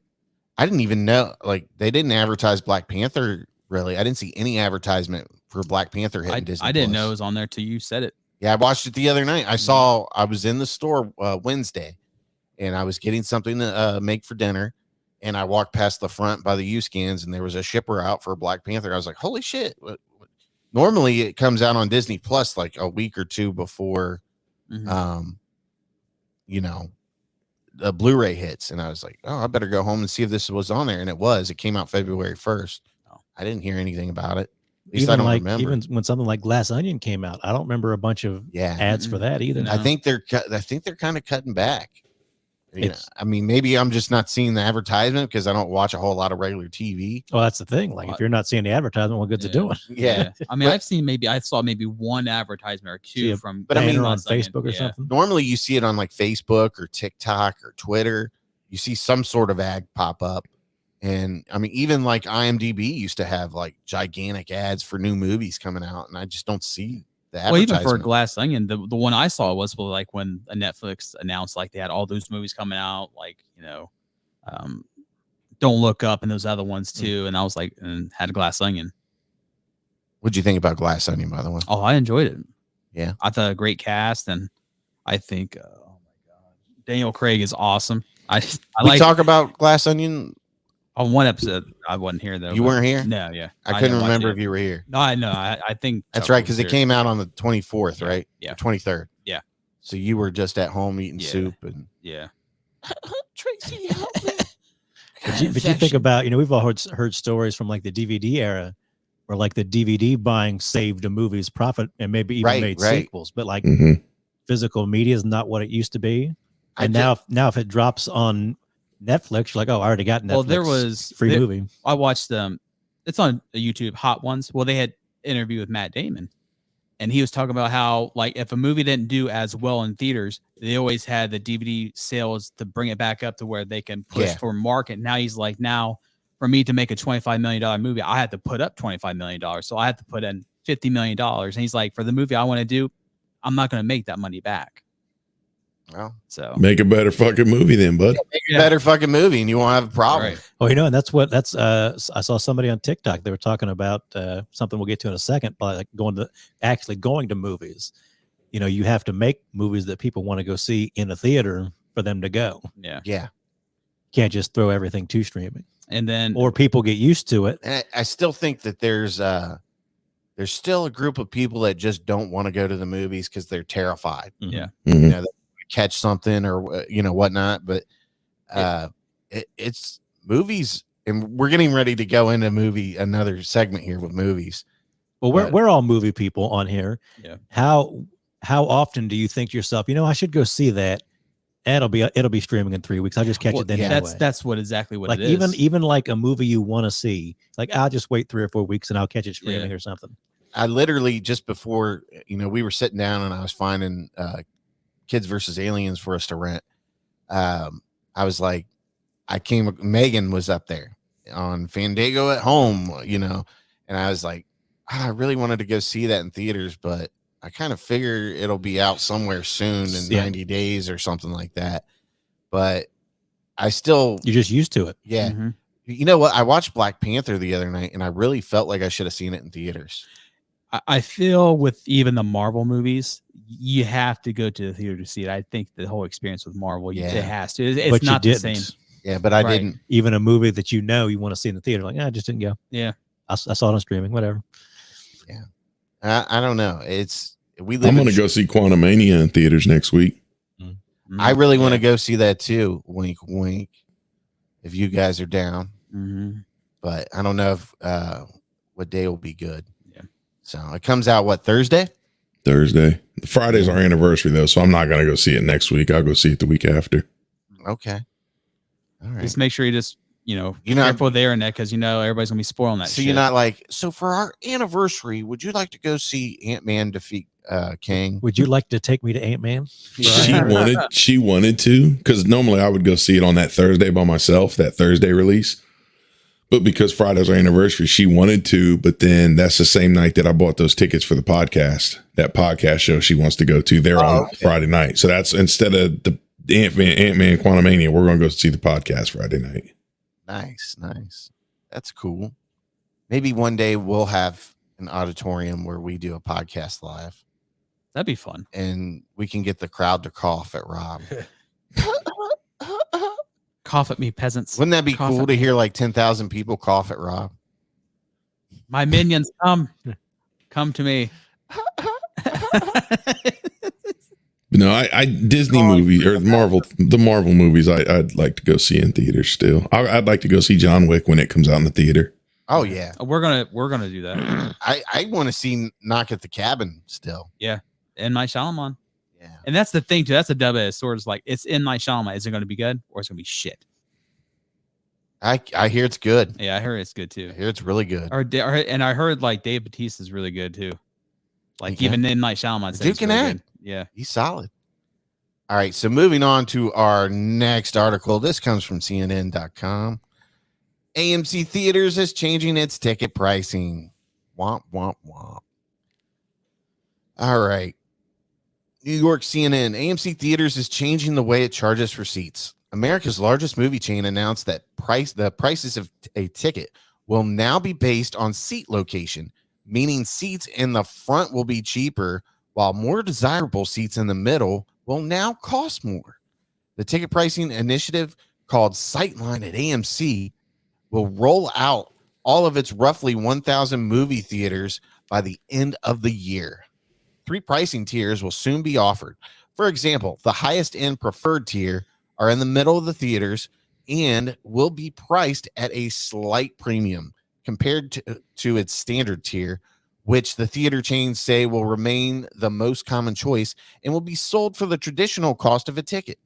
I didn't even know. Like, they didn't advertise Black Panther. Really, I didn't see any advertisement for Black Panther hitting Disney. I didn't Plus. know it was on there till you said it. Yeah, I watched it the other night. I was in the store Wednesday, and I was getting something to make for dinner, and I walked past the front by the U-Scans, and there was a shipper out for Black Panther. I was like, holy shit! Normally, it comes out on Disney Plus like a week or two before. Mm-hmm. You know, the Blu-ray hits, and I was like, oh, I better go home and see if this was on there. And it was. It came out February 1st. Oh. I didn't hear anything about it. At least I don't remember. Even when something like Glass Onion came out, I don't remember a bunch of ads for that either. No. I think they're kind of cutting back. You know, It's- I mean, maybe I'm just not seeing the advertisement because I don't watch a whole lot of regular TV. Well, that's the thing. Like, if you're not seeing the advertisement, what good's it doing? Yeah. I mean, I saw maybe one advertisement or two Yeah, from. but I mean, Banner on Glass Onion. Facebook or something. Normally, you see it on like Facebook or TikTok or Twitter. You see some sort of ad pop up. And I mean, even like IMDb used to have like gigantic ads for new movies coming out, and I just don't see the Well, even advertisement. for Glass Onion, the one I saw was like when Netflix announced like they had all those movies coming out, like Don't Look Up and those other ones too, and I was like, and had Glass Onion. What'd you think about Glass Onion, by the way? Oh, I enjoyed it. Yeah, I thought a great cast, and I think, oh my god, Daniel Craig is awesome. I we like talk about Glass Onion. on one episode. I wasn't here though. You but- weren't here? No, yeah, I couldn't didn't watch remember it. if you were here. No, I know. I think That's Chuck right, was because it here. came out on the 24th, right? Yeah. 23rd. Yeah. So you were just at home eating Yeah. soup and Yeah. Tracy, help me. But you think about, we've all heard stories from like the DVD era where like the DVD buying saved a movie's profit and maybe even made sequels. But like physical media is not what it used to be. And now if it drops on Netflix, you're like, oh, I already got Netflix. Well, there was free movie. I watched it's on YouTube Hot Ones. Well, they had an interview with Matt Damon, and he was talking about how like if a movie didn't do as well in theaters, they always had the DVD sales to bring it back up to where they can push for market. Now he's like, now for me to make a $25 million movie, I had to put up $25 million. So I had to put in $50 million. And he's like, for the movie I want to do, I'm not going to make that money back. Well, So Make a better fucking movie then, bud. make a better fucking movie and you won't have a problem. Right. Oh, and that's I saw somebody on TikTok. They were talking about something we'll get to in a second, but like going to movies. You have to make movies that people want to go see in a theater for them to go. Yeah. Yeah. Can't just throw everything to streaming. And then Or people get used to it. And I still think that there's still a group of people that just don't want to go to the movies because they're terrified. Yeah. Mhm. They catch something or whatnot. But it's movies, and we're getting ready to go into another segment here with movies. Well, we're all movie people on here. Yeah. How often do you think to yourself, I should go see that? It'll be streaming in 3 weeks. I'll just catch it then. Anyway. That's exactly what like it is. even like a movie you want to see, like I'll just wait 3 or 4 weeks and I'll catch it streaming or something. I literally just before we were sitting down and I was finding Kids versus Aliens for us to rent. I was like, Megan was up there on Fandango at home, and I was like, I really wanted to go see that in theaters, but I kind of figure it'll be out somewhere soon in 90 days or something like that. But I still, You're just used to it. yeah. Mhm. You know what? I watched Black Panther the other night and I really felt like I should have seen it in theaters. I feel with even the Marvel movies, you have to go to the theater to see it. I think the whole experience with Marvel, it has to. It's But not you the didn't. same. Yeah, but I Right. didn't. Even a movie that you want to see in the theater, like I just didn't go. Yeah. I saw it on streaming, whatever. I don't know. We live I'm in going to go see Quantumania in theaters next week. I really want to go see that too. Wink, wink. If you guys are down, but I don't know if what day will be good. Yeah. So it comes out what, Thursday? Thursday. Friday's our anniversary though, so I'm not gonna go see it next week. I'll go see it the week after. Okay. All right. Just make sure you just careful there and that, because everybody's gonna be spoiling that. So shit. you're not like, so for our anniversary, would you like to go see Ant-Man defeat Kang? Would you like to take me to Ant-Man? She wanted to, because normally I would go see it on that Thursday by myself, that Thursday release. But because Friday's our anniversary, she wanted to. But then that's the same night that I bought those tickets for the podcast, that podcast show she wants to go to. They're on Friday night. So that's instead of the Ant-Man Quantumania, we're going to go see the podcast Friday night. Nice. That's cool. Maybe one day we'll have an auditorium where we do a podcast live. That'd be fun. And we can get the crowd to cough at Rob. Cough at me, peasants. Wouldn't that be Cough cool at to me. hear like 10,000 people cough at Rob? My minions, come to me. No, I Disney movies or the Marvel movies. I'd like to go see in theaters still. I'd like to go see John Wick when it comes out in the theater. Oh yeah, We're gonna do that. I want to see Knock at the Cabin still. Yeah, and my Shyamalan. Yeah, And that's the thing too. That's the double-edged sword. Is like, it's in my Shyamalan. Is it going to be good or it's going to be shit? I hear it's good. Yeah, I heard it's good too. I hear it's really good. And I heard like Dave Bautista is really good too. Like Okay. even in Night Shyamalan, said Dude it's can really act. good. Yeah. He's solid. All right, so moving on to our next article. This comes from CNN.com. AMC Theaters is changing its ticket pricing. Womp, womp, womp. All right. New York CNN. AMC Theaters is changing the way it charges for seats. America's largest movie chain announced that the prices of a ticket will now be based on seat location, meaning seats in the front will be cheaper, while more desirable seats in the middle will now cost more. The ticket pricing initiative, called Sightline at AMC, will roll out all of its roughly 1,000 movie theaters by the end of the year. 3 pricing tiers will soon be offered. For example, the highest end preferred tier are in the middle of the theaters and will be priced at a slight premium compared to its standard tier, which the theater chains say will remain the most common choice and will be sold for the traditional cost of a ticket.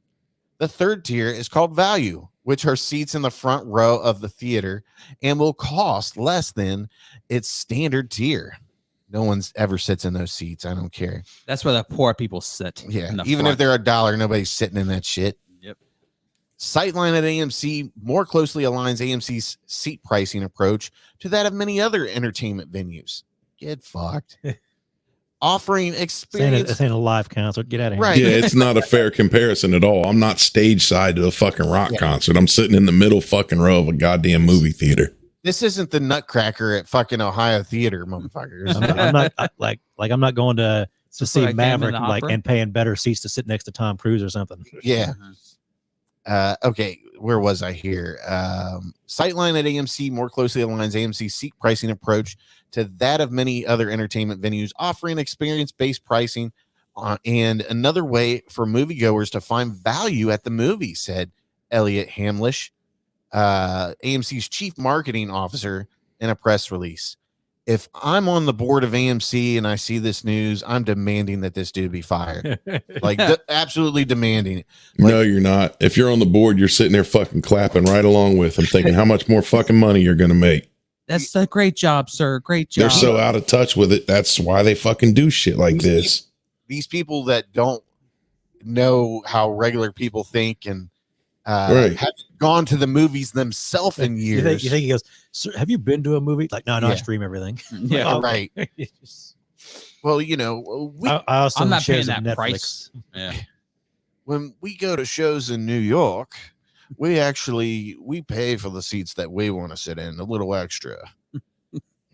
The third tier is called Value, which are seats in the front row of the theater and will cost less than its standard tier. No one's ever sits in those seats. I don't care. That's where the poor people sit. Yeah, in the even front. if they're $1, nobody's sitting in that shit. Yep. Sightline at AMC more closely aligns AMC's seat pricing approach to that of many other entertainment venues. Get fucked. Offering experience. This ain't a live concert. Get out of here. Right. Yeah, it's not a fair comparison at all. I'm not stage side to a fucking rock concert. I'm sitting in the middle fucking row of a goddamn movie theater. This isn't the Nutcracker at fucking Ohio Theater, motherfuckers. I'm not going to Just see like Phantom Maverick and the like Opera? and paying better seats to sit next to Tom Cruise or something. Yeah. Okay, where was I here? Sightline at AMC more closely aligns AMC's seat pricing approach to that of many other entertainment venues, offering experience-based pricing and another way for moviegoers to find value at the movie, said Elliot Hamlish, AMC's chief marketing officer, in a press release. If I'm on the board of AMC and I see this news, I'm demanding that this dude be fired. Like, absolutely demanding it. No, you're not. If you're on the board, you're sitting there fucking clapping right along with them, thinking how much more fucking money you're going to make. That's a great job, sir. Great job. They're so out of touch with it. That's why they fucking do shit like this. These people that don't know how regular people think and Right. have gone to the movies themselves in years. You think he goes, "Sir, have you been to a movie?" Like, no, I Yeah. stream everything. Yeah. Oh, Right. Well, you know, I also I'm not shares paying of that Netflix. price. Yeah. when we go to shows in New York, we pay for the seats that we want to sit in, a little extra.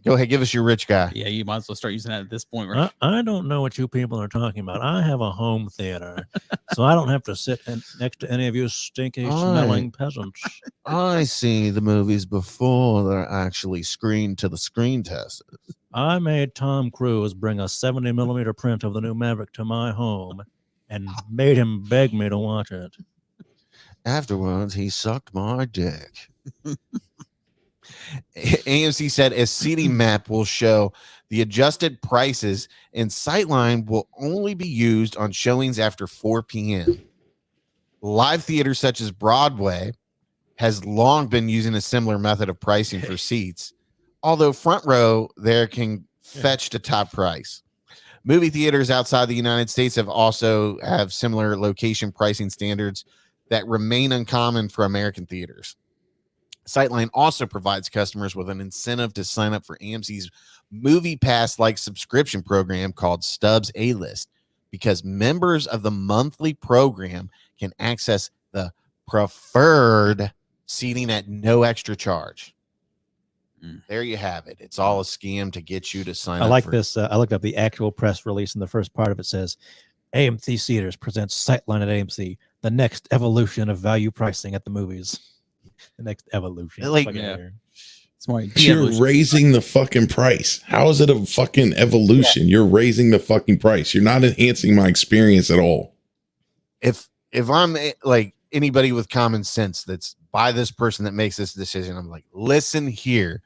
Go ahead, give us your rich guy. Yeah, you might as well start using that at this point. Right? I don't know what you people are talking about. I have a home theater, so I don't have to sit next to any of you stinky smelling peasants. I see the movies before they're actually screened to the screen testers. I made Tom Cruise bring a 70 millimeter print of the new Maverick to my home. and made him beg me to watch it. Afterwards, he sucked my dick. AMC said a seating map will show the adjusted prices, and Sightline will only be used on showings after 4 p.m. Live theaters such as Broadway has long been using a similar method of pricing for seats, although front row there can fetch the top price. Movie theaters outside the United States have similar location pricing standards that remain uncommon for American theaters. Sightline also provides customers with an incentive to sign up for AMC's Movie Pass-like subscription program called Stubbs A-List, because members of the monthly program can access the preferred seating at no extra charge. There you have it. It's all a scam to get you to sign up. I like this. I looked up the actual press release, and the first part of it says, AMC Theaters presents Sightline at AMC, the next evolution of value pricing at the movies. The next evolution. Like, It's more You're raising the fucking price. How is it a fucking evolution? Yeah. You're raising the fucking price. You're not enhancing my experience at all. If I'm like anybody with common sense that's by this person that makes this decision, I'm like, listen here.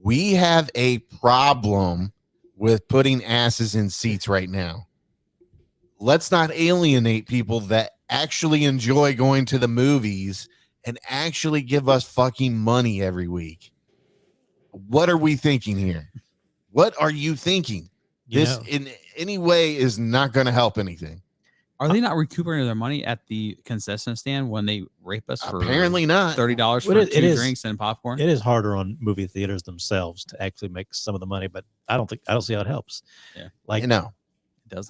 We have a problem with putting asses in seats right now. Let's not alienate people that actually enjoy going to the movies and actually give us fucking money every week. What are we thinking here? What are you thinking? This in any way is not going to help anything. Are they not recuperating their money at the concession stand when they rape us for apparently not $30 for two drinks and popcorn? It is harder on movie theaters themselves to actually make some of the money, but I don't see how it helps. Yeah. Like, no.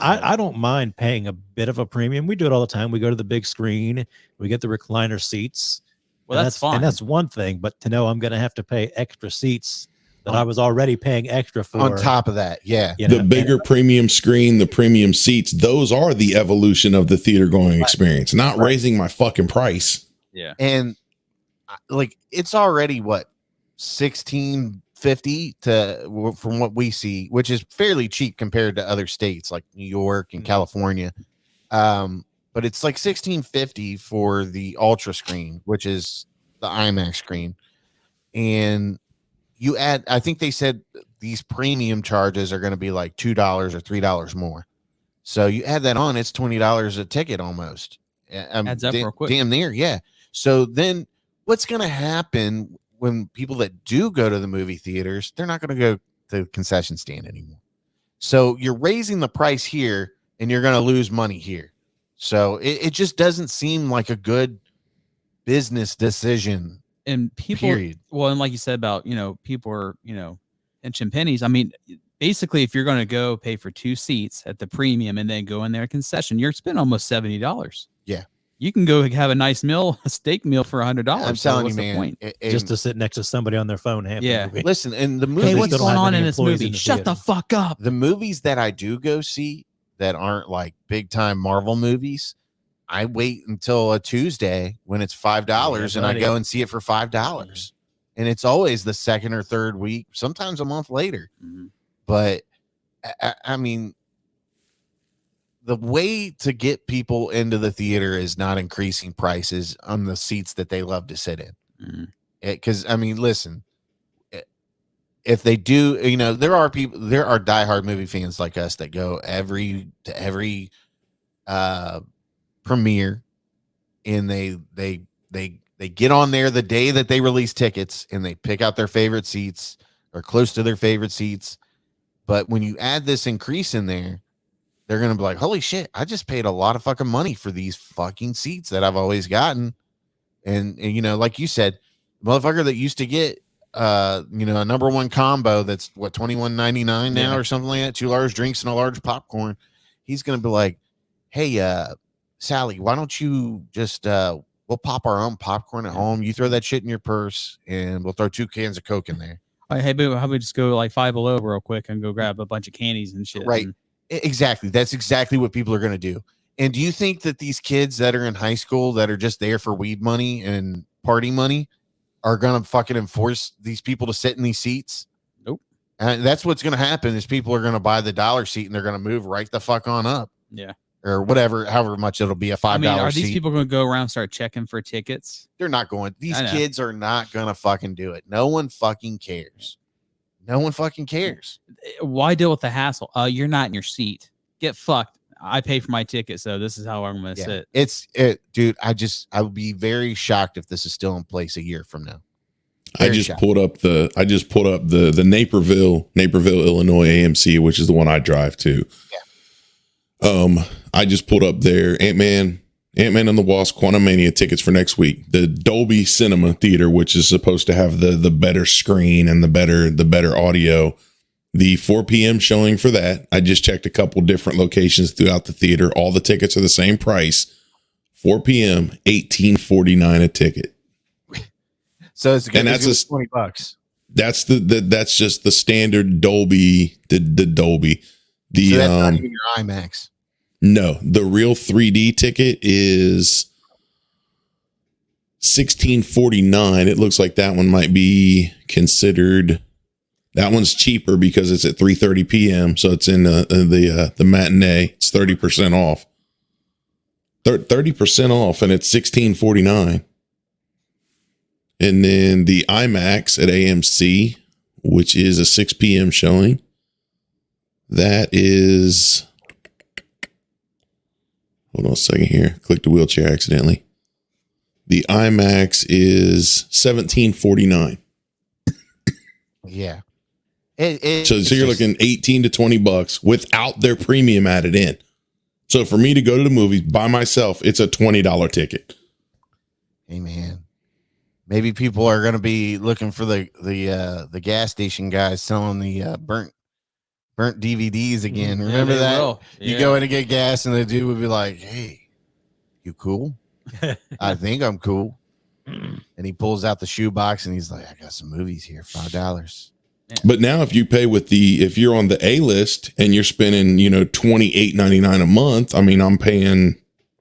I don't mind paying a bit of a premium. We do it all the time. We go to the big screen, we get the recliner seats. Well, that's fine. And that's one thing, but to know I'm going to have to pay extra seats that I was already paying extra for. On top of that, yeah. The bigger premium screen, the premium seats, those are the evolution of the theater going experience, not raising my fucking price. Yeah. And like, it's already what, $16.50 to from what we see, which is fairly cheap compared to other states like New York and California. But it's like $16.50 for the ultra screen, which is the IMAX screen. And you add, I think they said these premium charges are going to be like $2 or $3 more. So you add that on, it's $20 a ticket almost. Adds up real quick. Damn near, yeah. So then what's going to happen when people that do go to the movie theaters, they're not going to go to the concession stand anymore. So you're raising the price here and you're going to lose money here. So it just doesn't seem like a good business decision. And people, well, and like you said about, people are, inching pennies. I mean, basically, if you're going to go pay for 2 seats at the premium and then go in there concession, you're spending almost $70. Yeah. You can go have a nice meal, a steak meal for $100. I'm telling you, man. Just to sit next to somebody on their phone. Listen, and the movies. Hey, what's going on in this movie? Shut the fuck up. The movies that I do go see that aren't like big time Marvel movies, I wait until a Tuesday when it's $5 and I go and see it for $5. And it's always the second or third week, sometimes a month later. But I mean, the way to get people into the theater is not increasing prices on the seats that they love to sit in. Because I mean, listen, if they do, there are diehard movie fans like us that go every premiere, and they get on there the day that they release tickets and they pick out their favorite seats or close to their favorite seats. But when you add this increase in there, they're going to be like, holy shit, I just paid a lot of fucking money for these fucking seats that I've always gotten. And like you said, motherfucker that used to get, a number one combo that's what, $21.99 now or something like that, 2 large drinks and a large popcorn. He's going to be like, hey, Sally, why don't you just, we'll pop our own popcorn at home. You throw that shit in your purse and we'll throw 2 cans of Coke in there. Hey, boo, how about we just go like Five Below real quick and go grab a bunch of candies and shit. Right. Exactly. That's exactly what people are going to do. And do you think that these kids that are in high school that are just there for weed money and party money are going to fucking enforce these people to sit in these seats? Nope. And that's what's going to happen is people are going to buy the dollar seat and they're going to move right the fuck on up. Yeah. or whatever, however much it'll be, a $5 I mean, are seat. these people going to go around and start checking for tickets? They're not going. These I know. kids are not going to fucking do it. No one fucking cares. No one fucking cares. Why deal with the hassle? You're not in your seat. Get fucked. I pay for my ticket, so this is how I'm going to sit. Dude. I would be very shocked if this is still in place a year from now. I just pulled up the Naperville, Illinois AMC, which is the one I drive to. Yeah. I just pulled up their Ant-Man and the Wasp Quantumania tickets for next week. The Dolby Cinema Theater, which is supposed to have the better screen and the better audio. The 4 p.m. showing for that. I just checked a couple different locations throughout the theater. All the tickets are the same price. 4 p.m. $18.49 a ticket. So it's and that's $20. That's that's just the standard Dolby. The Dolby. So that's not even your IMAX. No, the real 3D ticket is $16.49. It looks like that one might be considered. That one's cheaper because it's at 3:30 p.m. So it's in the matinee. It's 30% off. 30% off, and it's $16.49. And then the IMAX at AMC, which is a 6 p.m. showing, that is. Hold on a second here. Clicked the wheelchair accidentally. The IMAX is $17.49. Yeah. So you're looking $18 to $20 without their premium added in. So for me to go to the movies by myself, it's a $20 ticket. Hey man, maybe people are going to be looking for the gas station guys selling the burnt DVDs again. Remember that? Yeah. You go in to get gas, and the dude would be like, "Hey, you cool? I think I'm cool." And he pulls out the shoebox, and he's like, "I got some movies here, $5." But now if you pay if you're on the A list and you're spending, $28.99 a month, I mean, I'm paying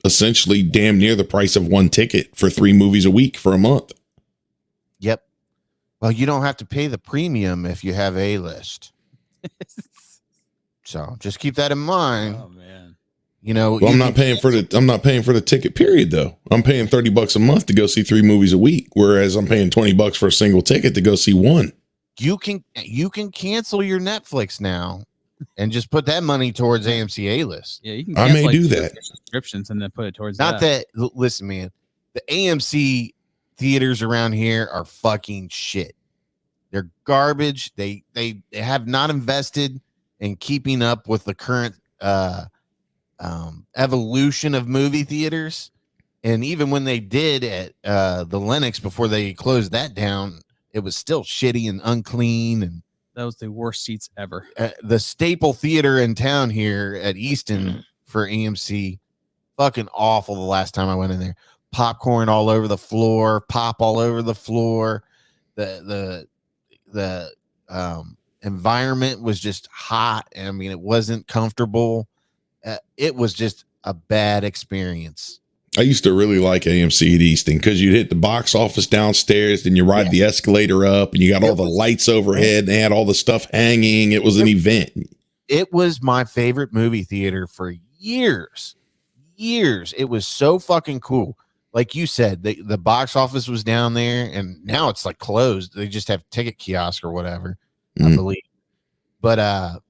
essentially damn near the price of one ticket for 3 movies a week for a month. Yep. Well, you don't have to pay the premium if you have A list. So just keep that in mind. Oh man. Well, I'm not paying for the ticket period though. I'm paying $30 a month to go see 3 movies a week, whereas I'm paying $20 for a single ticket to go see one. You can cancel your Netflix now and just put that money towards AMC A list. Yeah, you can. I may do that. Subscriptions and then put it towards Not that. Listen, man, the AMC theaters around here are fucking shit. They're garbage. They have not invested in keeping up with the current evolution of movie theaters. And even when they did at the Lenox before they closed that down, it was still shitty and unclean. And that was the worst seats ever. The staple theater in town here at Easton for AMC, fucking awful. The last time I went in there, popcorn all over the floor, pop all over the floor. The environment was just hot. I mean, it wasn't comfortable. It was just a bad experience. I used to really like AMC at Easton because you'd hit the box office downstairs, then you ride the escalator up, and you got all the lights overhead, and they had all the stuff hanging. It was an event. It was my favorite movie theater for years. It was so fucking cool. Like you said, the box office was down there, and now it's like closed. They just have ticket kiosk or whatever, I believe. But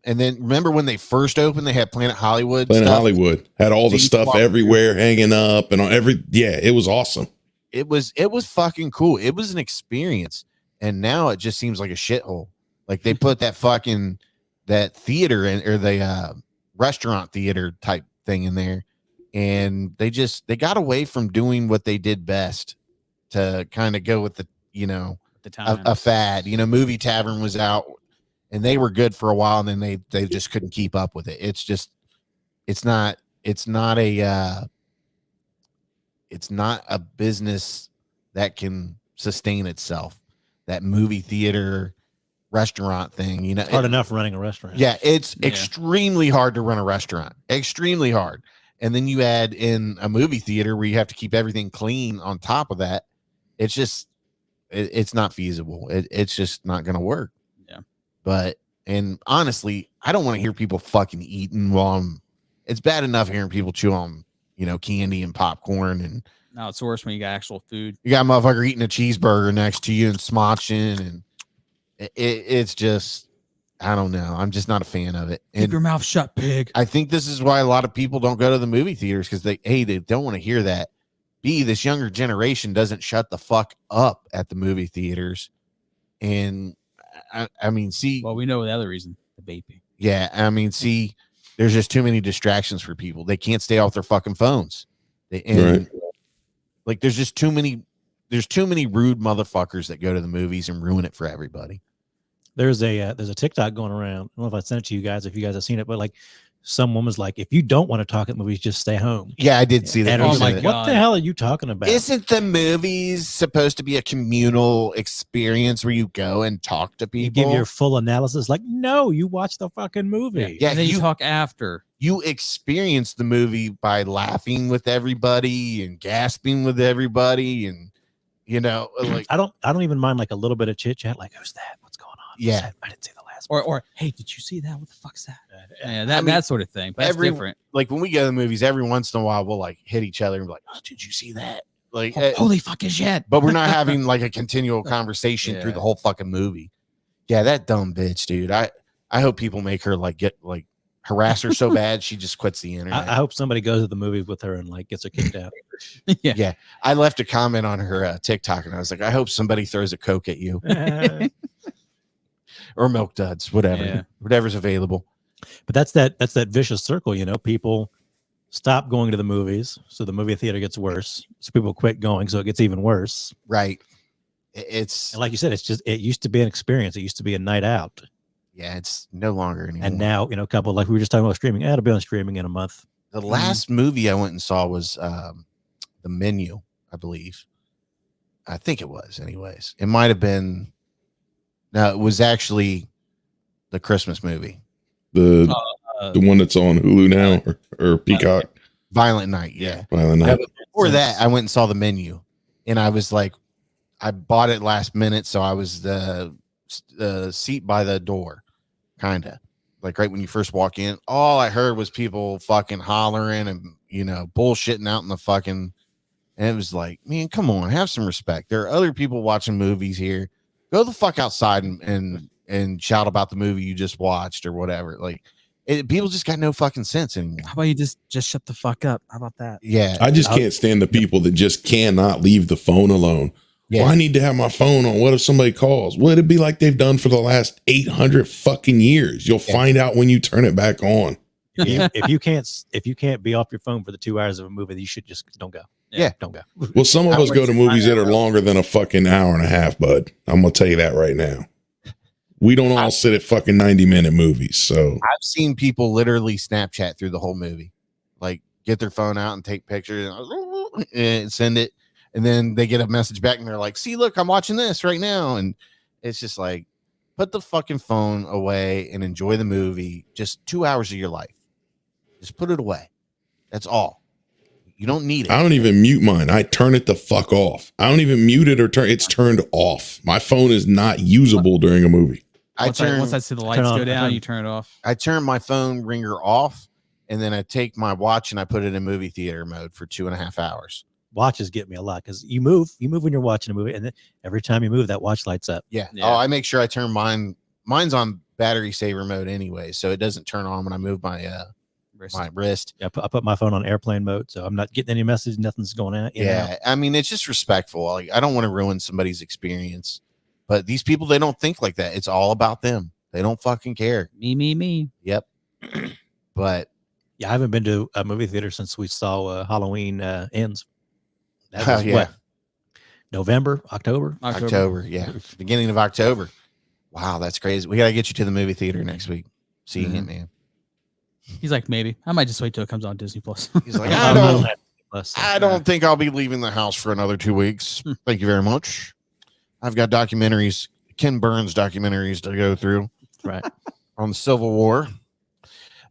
and then remember when they first opened, they had Planet Hollywood. Hollywood had all the stuff everywhere hanging up and on it was awesome. It was fucking cool. It was an experience. And now it just seems like a shithole. Like they put that theater in, or the restaurant theater type thing in there. And they got away from doing what they did best to kind of go with the time. A fad. Movie Tavern was out. And they were good for a while, and then they just couldn't keep up with it. It's not a business that can sustain itself. That movie theater restaurant thing, it's hard enough running a restaurant. Yeah, it's extremely hard to run a restaurant. Extremely hard. And then you add in a movie theater where you have to keep everything clean on top of that. It's just it's not feasible. It's just not going to work. And honestly, I don't want to hear people fucking eating while I'm it's bad enough hearing people chew on, candy and popcorn, and No, it's worse when you got actual food. you got a motherfucker eating a cheeseburger next to you and smotching, and it's just, I don't know. I'm just not a fan of it. Keep And your mouth shut, pig. I think this is why a lot of people don't go to the movie theaters, because they don't want to hear that. B, this younger generation doesn't shut the fuck up at the movie theaters. And I mean, see, Well, we know the other reason, the vaping. yeah, I mean, see, there's just too many distractions for people. They can't stay off their fucking phones. Like, there's just too many rude motherfuckers that go to the movies and ruin it for everybody. There's a TikTok going around. I don't know if I sent it to you guys, if you guys have seen it, but like some woman's like, if you don't want to talk at movies, just stay home. Yeah, I did see that. And I was Oh my like, God. what the hell are you talking about? Isn't the movies supposed to be a communal experience where you go and talk to people? You give your full analysis. Like, no, you watch the fucking movie. Yeah, And then you you- talk after. You experience the movie by laughing with everybody and gasping with everybody, and like, I don't even mind like a little bit of chit chat. Like, who's that? What's going on? Yeah. Who's that? I didn't see the last one. Or hey, did you see that? What the fuck's that? Yeah, I mean, that sort of thing. But that's different. like when we go to the movies, every once in a while we'll like hit each other and be like, "Oh, did you see that?" Like, Holy fucking shit. but we're not having like a continual conversation Yeah. through the whole fucking movie. Yeah, that dumb bitch, dude. I hope people make her harass her so bad she just quits the internet. I hope somebody goes to the movie with her and like gets her kicked out. Yeah. Yeah, I left a comment on her TikTok and I was like, I hope somebody throws a Coke at you or Milk Duds, whatever, Yeah. whatever's available. But that's that vicious circle, people stop going to the movies, so the movie theater gets worse. So people quit going, so it gets even worse. Right. It's And like you said, it used to be an experience. It used to be a night out. yeah, it's no longer anymore. And now, a couple, like we were just talking about streaming, it'll be on streaming in a month. The last movie I went and saw was The Menu, I believe. I think it was, anyways. It might have been. No, it was actually the Christmas movie, The one that's on Hulu now or Peacock. Violent Night. Yeah. Violent Night. Before that, I went and saw The Menu, and I was like, I bought it last minute, so I was the seat by the door, kind of like right when you first walk in. All I heard was people fucking hollering and bullshitting out in the fucking. And it was like, man, come on, have some respect. There are other people watching movies here. Go the fuck outside and shout about the movie you just watched or whatever. Like, people just got no fucking sense anymore. How about you just shut the fuck up? How about that? Yeah, I just can't stand the people that just cannot leave the phone alone. yeah. Well, I need to have my phone on. What if somebody calls? Well, it'd be like they've done for the last 800 fucking years. You'll find out when you turn it back on. If you can't be off your phone for the 2 hours of a movie, you should just don't go. Yeah. Don't go. Well, some of us go to movies that are longer than a fucking hour and a half, bud. I'm going to tell you that right now. We don't all sit at fucking 90-minute movies. So I've seen people literally Snapchat through the whole movie, like get their phone out and take pictures and send it. And then they get a message back and they're like, see, look, I'm watching this right now. And it's just like, put the fucking phone away and enjoy the movie. Just 2 hours of your life. Just put it away. That's all. You don't need it. I don't even mute mine. I turn it the fuck off. I don't even mute it or it's turned off. My phone is not usable during a movie. Once I see the lights go down, you turn it off. I turn my phone ringer off, and then I take my watch and I put it in movie theater mode for 2.5 hours. Watches get me a lot because you move when you're watching a movie, and then every time you move, that watch lights up. Yeah. Yeah. Oh, I make sure I turn mine's on battery saver mode anyway, so it doesn't turn on when I move my wrist. Yeah, I put my phone on airplane mode, so I'm not getting any message. Nothing's going out. Yeah. I mean, it's just respectful. Like, I don't want to ruin somebody's experience, but these people, they don't think like that. It's all about them. They don't fucking care. Me. Yep. But Yeah, I haven't been to a movie theater since we saw Halloween Ends. That was yeah. what? November, October. October. Yeah. Beginning of October. Wow, that's crazy. We got to get you to the movie theater next week. Seeing it, man. He's like, maybe. I might just wait till it comes on Disney Plus. He's like, I'm I not- Plus, don't think I'll be leaving the house for another 2 weeks. Thank you very much. I've got documentaries, Ken Burns documentaries to go through right. on the Civil War.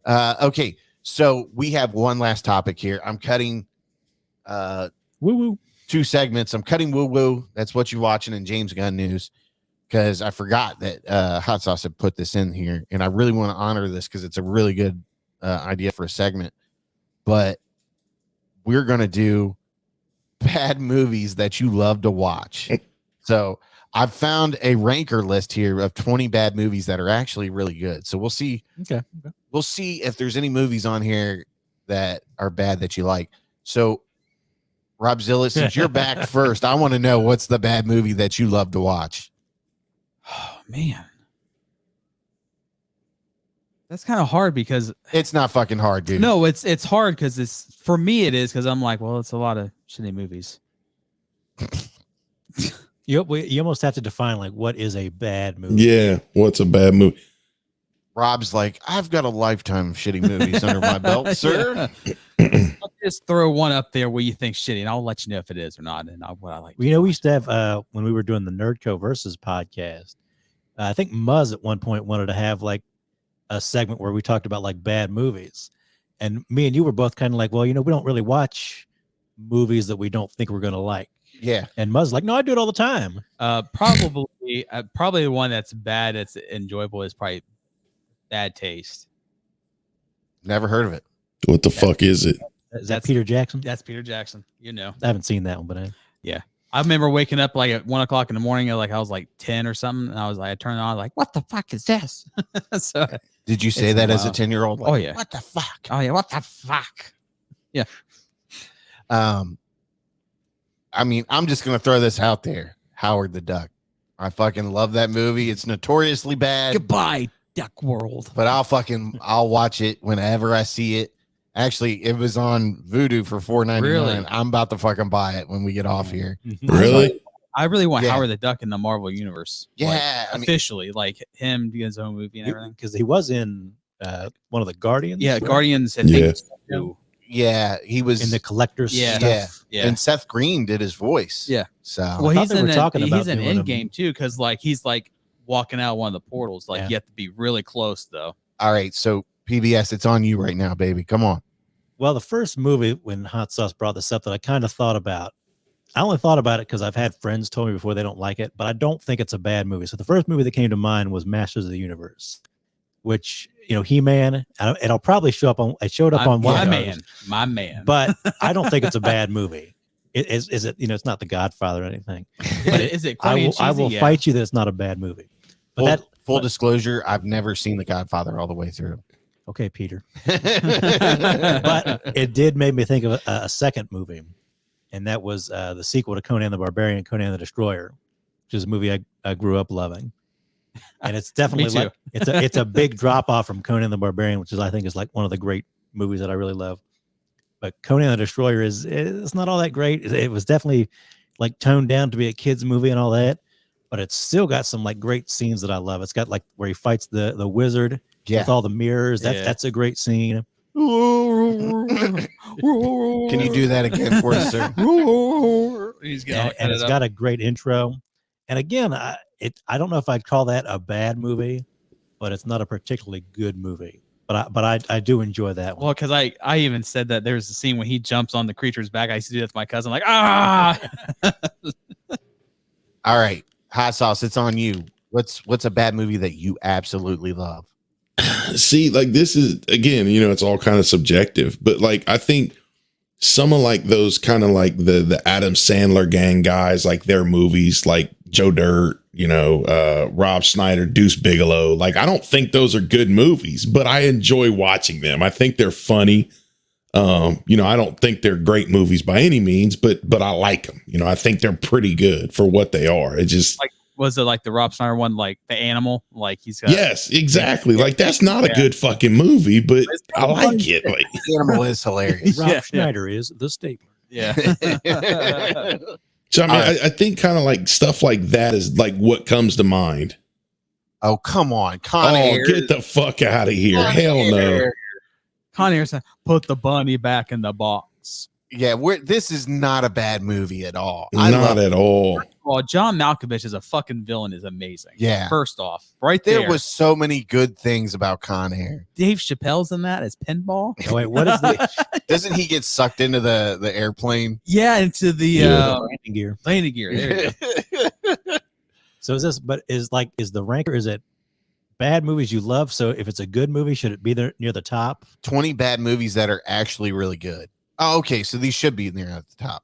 Okay, so we have one last topic here. I'm cutting Woo woo. 2 segments. I'm cutting woo woo. That's what you're watching in James Gunn news, because I forgot that Hot Sauce had put this in here, and I really want to honor this because it's a really good idea for a segment. but we're going to do bad movies that you love to watch. So I've found a ranker list here of 20 bad movies that are actually really good. So we'll see. Okay. We'll see if there's any movies on here that are bad that you like. So Robzilla, since you're back first, I want to know what's the bad movie that you love to watch. Oh man, that's kind of hard because It's not fucking hard, dude. no, it's hard because it's for me. It is because I'm like, well, it's a lot of shitty movies. You almost have to define like what is a bad movie. Yeah, what's a bad movie? Rob's like, I've got a lifetime of shitty movies under my belt, sir. I'll just throw one up there where you think shitty, and I'll let you know if it is or not. And what I like. Well, we used to have when we were doing the Nerdco Versus podcast. I think Muzz at one point wanted to have like a segment where we talked about like bad movies, and me and you were both kind of like, well, we don't really watch movies that we don't think we're gonna like. Yeah. And Muzz like, no, I do it all the time. Probably the one that's bad, that's enjoyable is probably Bad Taste. Never heard of it. What the fuck is it? Is that Peter Jackson? That's Peter Jackson. I haven't seen that one, but I remember waking up like at 1 o'clock in the morning, like I was like 10 or something, and I turned on like, what the fuck is this? So Did you say that as a 10-year-old? Oh yeah. What the fuck? Oh yeah, what the fuck? Yeah. I mean, I'm just gonna throw this out there. Howard the Duck. I fucking love that movie. It's notoriously bad. Goodbye, Duck World. But I'll watch it whenever I see it. Actually, it was on Vudu for $4.99. Really? I'm about to fucking buy it when we get off here. Really? I really want Yeah. Howard the Duck in the Marvel universe. Yeah, Like, officially, like him doing his own movie and everything. because he was in one of the Guardians. Yeah, right? Guardians. I Yeah. think, Yeah, he was in the collector's Yeah. stuff. Yeah. Yeah. And Seth Green did his voice. Yeah. So Well, thought he's they were in talking about he's in doing him. Endgame too, because like he's like walking out one of the portals. Like Yeah. you have to be really close though. all right, so PBS, it's on you right now, baby. Come on. Well, the first movie when Hot Sauce brought this up that I kind of thought about, I only thought about it because I've had friends told me before they don't like it, but I don't think it's a bad movie. So the first movie that came to mind was Masters of the Universe, which, He-Man, it'll probably show up on, it showed up on one My of man, those, my man. but I don't think it's a bad movie. Is it, it's not The Godfather or anything, but is it? I corny will, and I will cheesy? Yeah. fight you that it's not a bad movie. But Full disclosure, I've never seen The Godfather all the way through. okay, Peter. But it did make me think of a second movie, and that was the sequel to Conan the Barbarian, Conan the Destroyer, which is a movie I grew up loving. And it's definitely too. like it's a big drop off from Conan the Barbarian, which I think is like one of the great movies that I really love. But Conan the Destroyer it's not all that great. It was definitely like toned down to be a kids movie and all that, but it's still got some like great scenes that I love. It's got like where he fights the wizard with all the mirrors. That's a great scene. Can you do that again for us, sir? He's And it's got a great intro. And again, I don't know if I'd call that a bad movie, but it's not a particularly good movie. But I do enjoy that one. Well, because I even said that there's a scene when he jumps on the creature's back. I used to do that with my cousin, like All right, Hot Sauce, it's on you. What's a bad movie that you absolutely love? See, like this is again, it's all kind of subjective, but like I think some of like those kind of like the Adam Sandler gang guys, like their movies, like Joe Dirt, Rob Schneider, Deuce Bigelow. Like I don't think those are good movies, but I enjoy watching them. I think they're funny. I don't think they're great movies by any means, but I like them. I think they're pretty good for what they are. It just like, was it like the Rob Schneider one, like the animal? Like he's got yes, exactly. Like that's not a good fucking movie, but I like it. Like Animal is hilarious. Rob Schneider is the stapler. Yeah. So I mean, I think kind of like stuff like that is like what comes to mind. Oh, come on. Con Air. Get the fuck out of here. Hell no. Con Air said, put the bunny back in the box. Yeah, this is not a bad movie at all. Not at all. Well, John Malkovich as a fucking villain is amazing. Yeah. First off, right there. There was so many good things about Con Air. Dave Chappelle's in that as pinball. Oh, wait, what is the Doesn't he get sucked into the airplane? Yeah, into the landing gear? landing gear. There you go. So is the ranker, is it bad movies you love. So if it's a good movie, should it be there near the top? 20 bad movies that are actually really good. Oh, okay. So these should be near at the top.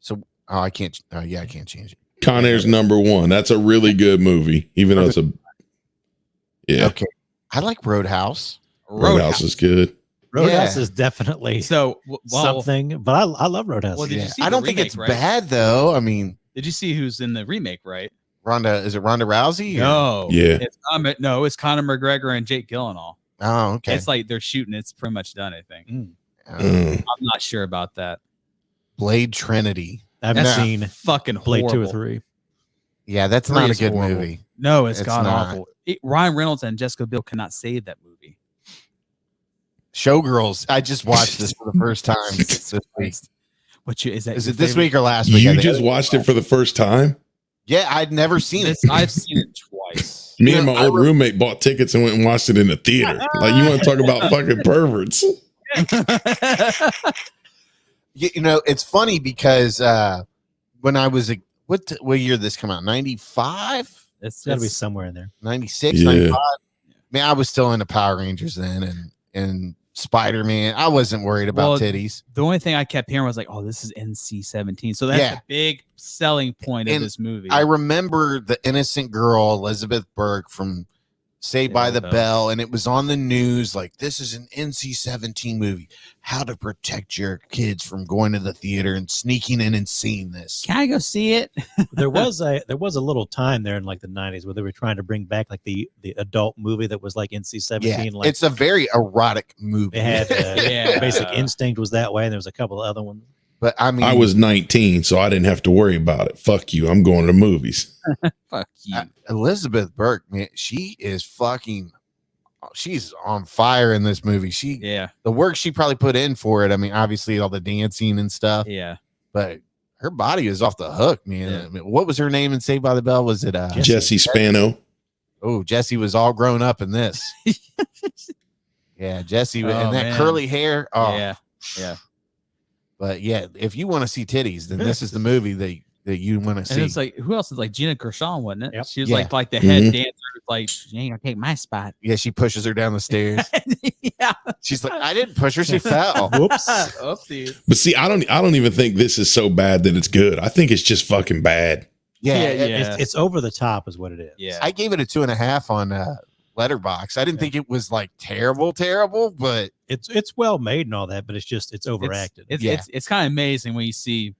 So, I can't. Yeah, I can't change it. Con Air's number 1. That's a really good movie, even though it's a. Yeah. Okay. I like Roadhouse. Roadhouse is good. Roadhouse is definitely So something, but I love Roadhouse. Well, did you see I the don't think remake, it's right? bad though. I mean, Did you see who's in the remake? Right? Is it Ronda Rousey? or- No. Yeah. It's Conor McGregor and Jake Gyllenhaal. Oh, okay. It's like they're shooting. It's pretty much done. I think. Mm. I'm not sure about that. Blade Trinity. I haven't That's seen fucking Blade horrible. 2 or 3. Yeah, that's Three not a is good horrible. movie. No, it's It's god not. awful. Ryan Reynolds and Jessica Biel cannot save that movie. Showgirls. I just watched this for the first time this week. Is Is it this week or last week? I You think. just watched it for the first time? Yeah, I'd never seen it. I've seen it twice. Me You and know, my old roommate bought tickets and went and watched it in the theater. Like, you want to talk about fucking perverts? You know, it's funny because when I was what year did this come out? 95? It's got to be somewhere in there. 96, Yeah. 95? Man, I was still into Power Rangers then and Spider-Man. I wasn't worried about Well, titties. The only thing I kept hearing was like, "Oh, this is NC-17." So that's Yeah. the big selling point of And this movie. I remember the innocent girl, Elizabeth Burke from Saved by the Bell, and it was on the news like, this is an NC-17 movie. How to protect your kids from going to the theater and sneaking in and seeing this. Can I go see it? There was a little time there in like the 90s where they were trying to bring back like the adult movie that was like NC-17. Yeah, Like it's a very erotic movie. they had Yeah. Basic Instinct was that way, and there was a couple of other ones. But I mean, I was 19, so I didn't have to worry about it. Fuck you. I'm going to movies. Fuck you. Elizabeth Burke, man, she's on fire in this movie. Yeah. The work she probably put in for it. I mean, obviously all the dancing and stuff, Yeah. but her body is off the hook, man. Yeah. I mean, what was her name in Saved by the Bell? Was it Jesse Spano. Oh, Jesse was all grown up in this. Yeah, Jesse Oh, and that man. curly hair. Oh, Yeah. Yeah. But yeah, if you want to see titties, then this is the movie that you want to And see. it's like, who else is like Gina Gershon, wasn't it? Yep. She was Yeah. like the head Mhm. dancer. Like, she ain't gonna take my spot. Yeah, she pushes her down the stairs. Yeah. She's like, I didn't push her, she fell. Whoops. Oopsies. But see, I don't even think this is so bad that it's good. I think it's just fucking bad. Yeah, Yeah, it- yeah. It's over the top, is what it is. Yeah. I gave it a 2.5 on Letterboxd. I didn't think it was like terrible, but It's well made and all that, but it's overacted. Yeah. It's kind of amazing when you see,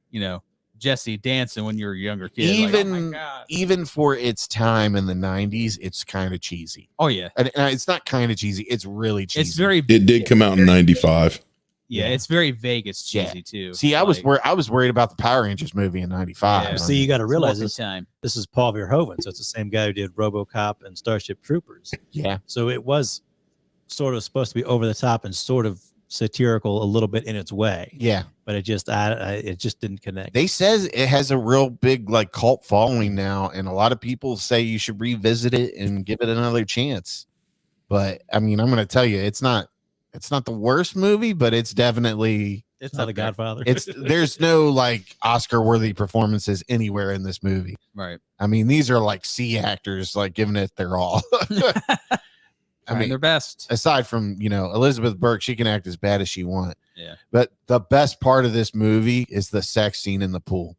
Jesse dancing when you're a younger kid. Like, oh, my even God. even for its time in the 90s, it's kind of cheesy. Oh yeah. And it's not kind of cheesy, it's really cheesy. It's very It did come out in 95. yeah, it's very Vegas Yeah. cheesy too. See, I was worried about the Power Rangers movie in 95. Yeah. See, you got to realize this this, time. this is Paul Verhoeven, so it's the same guy who did RoboCop and Starship Troopers. Yeah. So it was sort of supposed to be over the top and sort of satirical a little bit in its way, Yeah. but it just didn't connect. They says it has a real big like cult following now, and a lot of people say you should revisit it and give it another chance. But I mean, I'm going to tell you, it's not the worst movie, but it's definitely It's not The up there. Godfather. there's no like Oscar worthy performances anywhere in this movie. Right. I mean, these are like C actors like giving it their all. I Trying mean, their best. aside from, Elizabeth Burke, she can act as bad as she wants. Yeah. But the best part of this movie is the sex scene in the pool.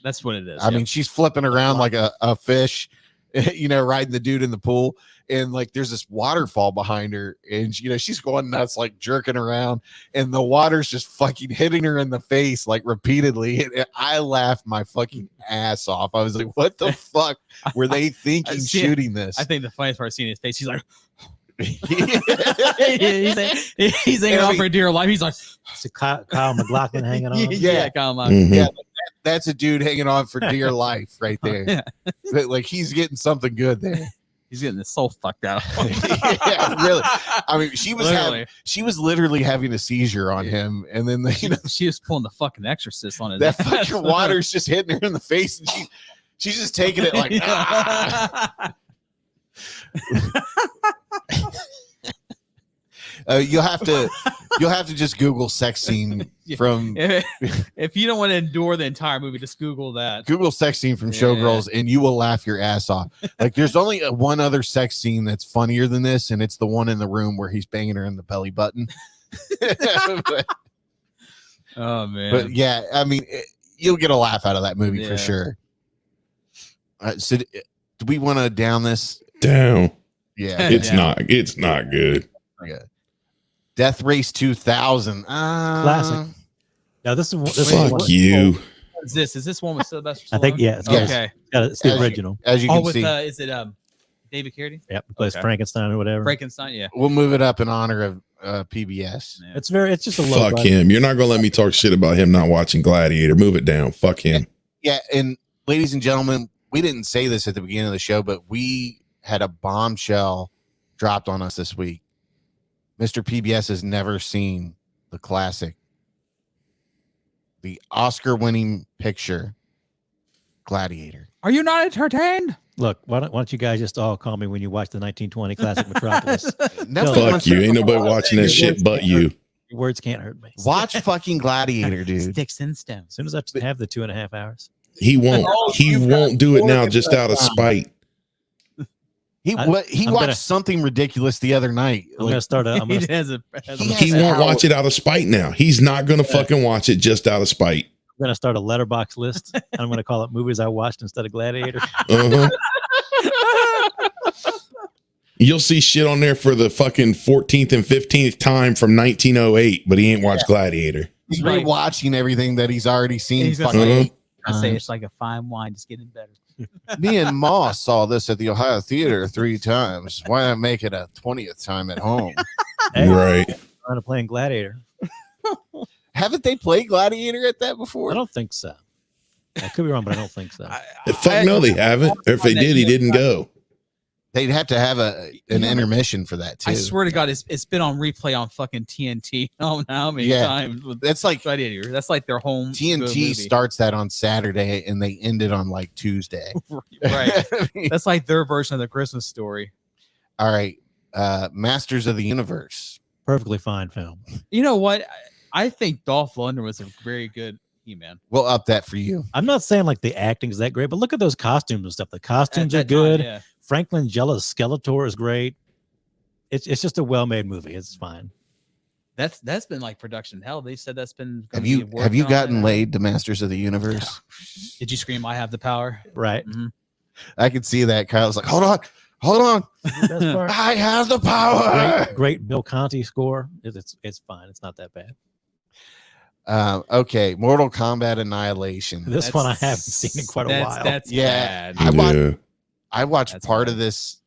That's what it is. I mean, she's flipping around like a fish, riding the dude in the pool. And like there's this waterfall behind her, and she's going nuts, like jerking around, and the water's just fucking hitting her in the face like repeatedly. And I laughed my fucking ass off. I was like, what the fuck were they thinking see, shooting this? I think the funniest part of seeing his face, he's like, Yeah. he's hanging on for dear life. He's like, It's a Kyle MacLachlan hanging on. Yeah. Kyle Mock. Mhm. Yeah, that's a dude hanging on for dear life right there. Yeah. Like he's getting something good there. He's getting his soul fucked out. Yeah, really. I mean, she was literally having a seizure on him, and then She was pulling the fucking Exorcist on his that ass. fucking water's just hitting her in the face, and she's just taking it like. "Ah." You'll have to You'll have to just Google sex scene from If you don't want to endure the entire movie, just Google that. Google sex scene from Showgirls, and you will laugh your ass off. Like, there's only one other sex scene that's funnier than this, and it's the one in the room where he's banging her in the belly button. Oh man! But yeah, I mean, you'll get a laugh out of that movie for sure. So, do we want to down this? Down. Yeah, It's not good. Okay. Death Race 2000. Classic. Now this is Fuck you. What is this? Is this one with Sylvester Stallone? I think Yes. Okay. it's the original. As you can With see, is it David Carradine? Yep, he plays Okay. Frankenstein or whatever. Frankenstein. Yeah. we'll move it up in honor of PBS. Yeah. It's just a low Fuck budget. him. You're not gonna let me talk shit about him not watching Gladiator. Move it down. Fuck him. Yeah, and ladies and gentlemen, we didn't say this at the beginning of the show, but we had a bombshell dropped on us this week. Mr. PBS has never seen the classic, the Oscar-winning picture, Gladiator. Are you not entertained? Look, why don't you guys just all call me when you watch the 1920 classic Metropolis? Fuck you. Ain't nobody watching that shit but you. Your words can't hurt me. Watch fucking Gladiator, dude. Sticks and stones. As soon as I have the 2.5 hours. He won't. He won't do it now just out of spite. He I'm watched gonna- something ridiculous the other night. I'm gonna start a. I'm He gonna, has a He won't watch it out of spite now. He's not gonna fucking watch it just out of spite. I'm gonna start a letterbox list. And I'm gonna call it movies I watched instead of Gladiator. Uh-huh. You'll see shit on there for the fucking 14th and 15th time from 1908, but he ain't watched Gladiator. He's rewatching everything that he's already seen. He's gonna fucking say- 8 I say times. it's like a fine wine, just getting better. Me and Moss saw this at the Ohio Theater 3 times. Why not make it a 20th time at home? Hey, Right. I'm trying to play Gladiator. Haven't they played Gladiator at that I before? don't think so. I could be wrong, but I don't think so. Fuck no, they haven't. Or if they did, he didn't go. They'd have to have an intermission for that too. I swear to God, it's been on replay on fucking TNT. Oh, how many Yeah. times? With That's like Gladiator. That's like their home. TNT starts that on Saturday and they end it on like Tuesday. Right. That's like their version of the Christmas story. All right. Masters of the Universe. Perfectly fine film. You know what? I think Dolph Lundgren was a very good He-Man. We'll up that for you. I'm not saying like the acting is that great, but look at those costumes and stuff. The costumes are At that good. time, yeah. Franklin Jella's Skeletor is great. It's just a well-made movie. It's fine. That's been like production hell. They said that's been. Have gonna you be have you working on gotten it. laid to Masters of the Universe? Did you scream, "I have the power"? Right. I could see that. Kyle's like, hold on. The best part. I have the power. Great Bill Conti score. It's fine. It's not that bad. Okay, Mortal Kombat Annihilation. This one I haven't seen in quite a while. That's Yeah. bad. I watched That's part bad. of this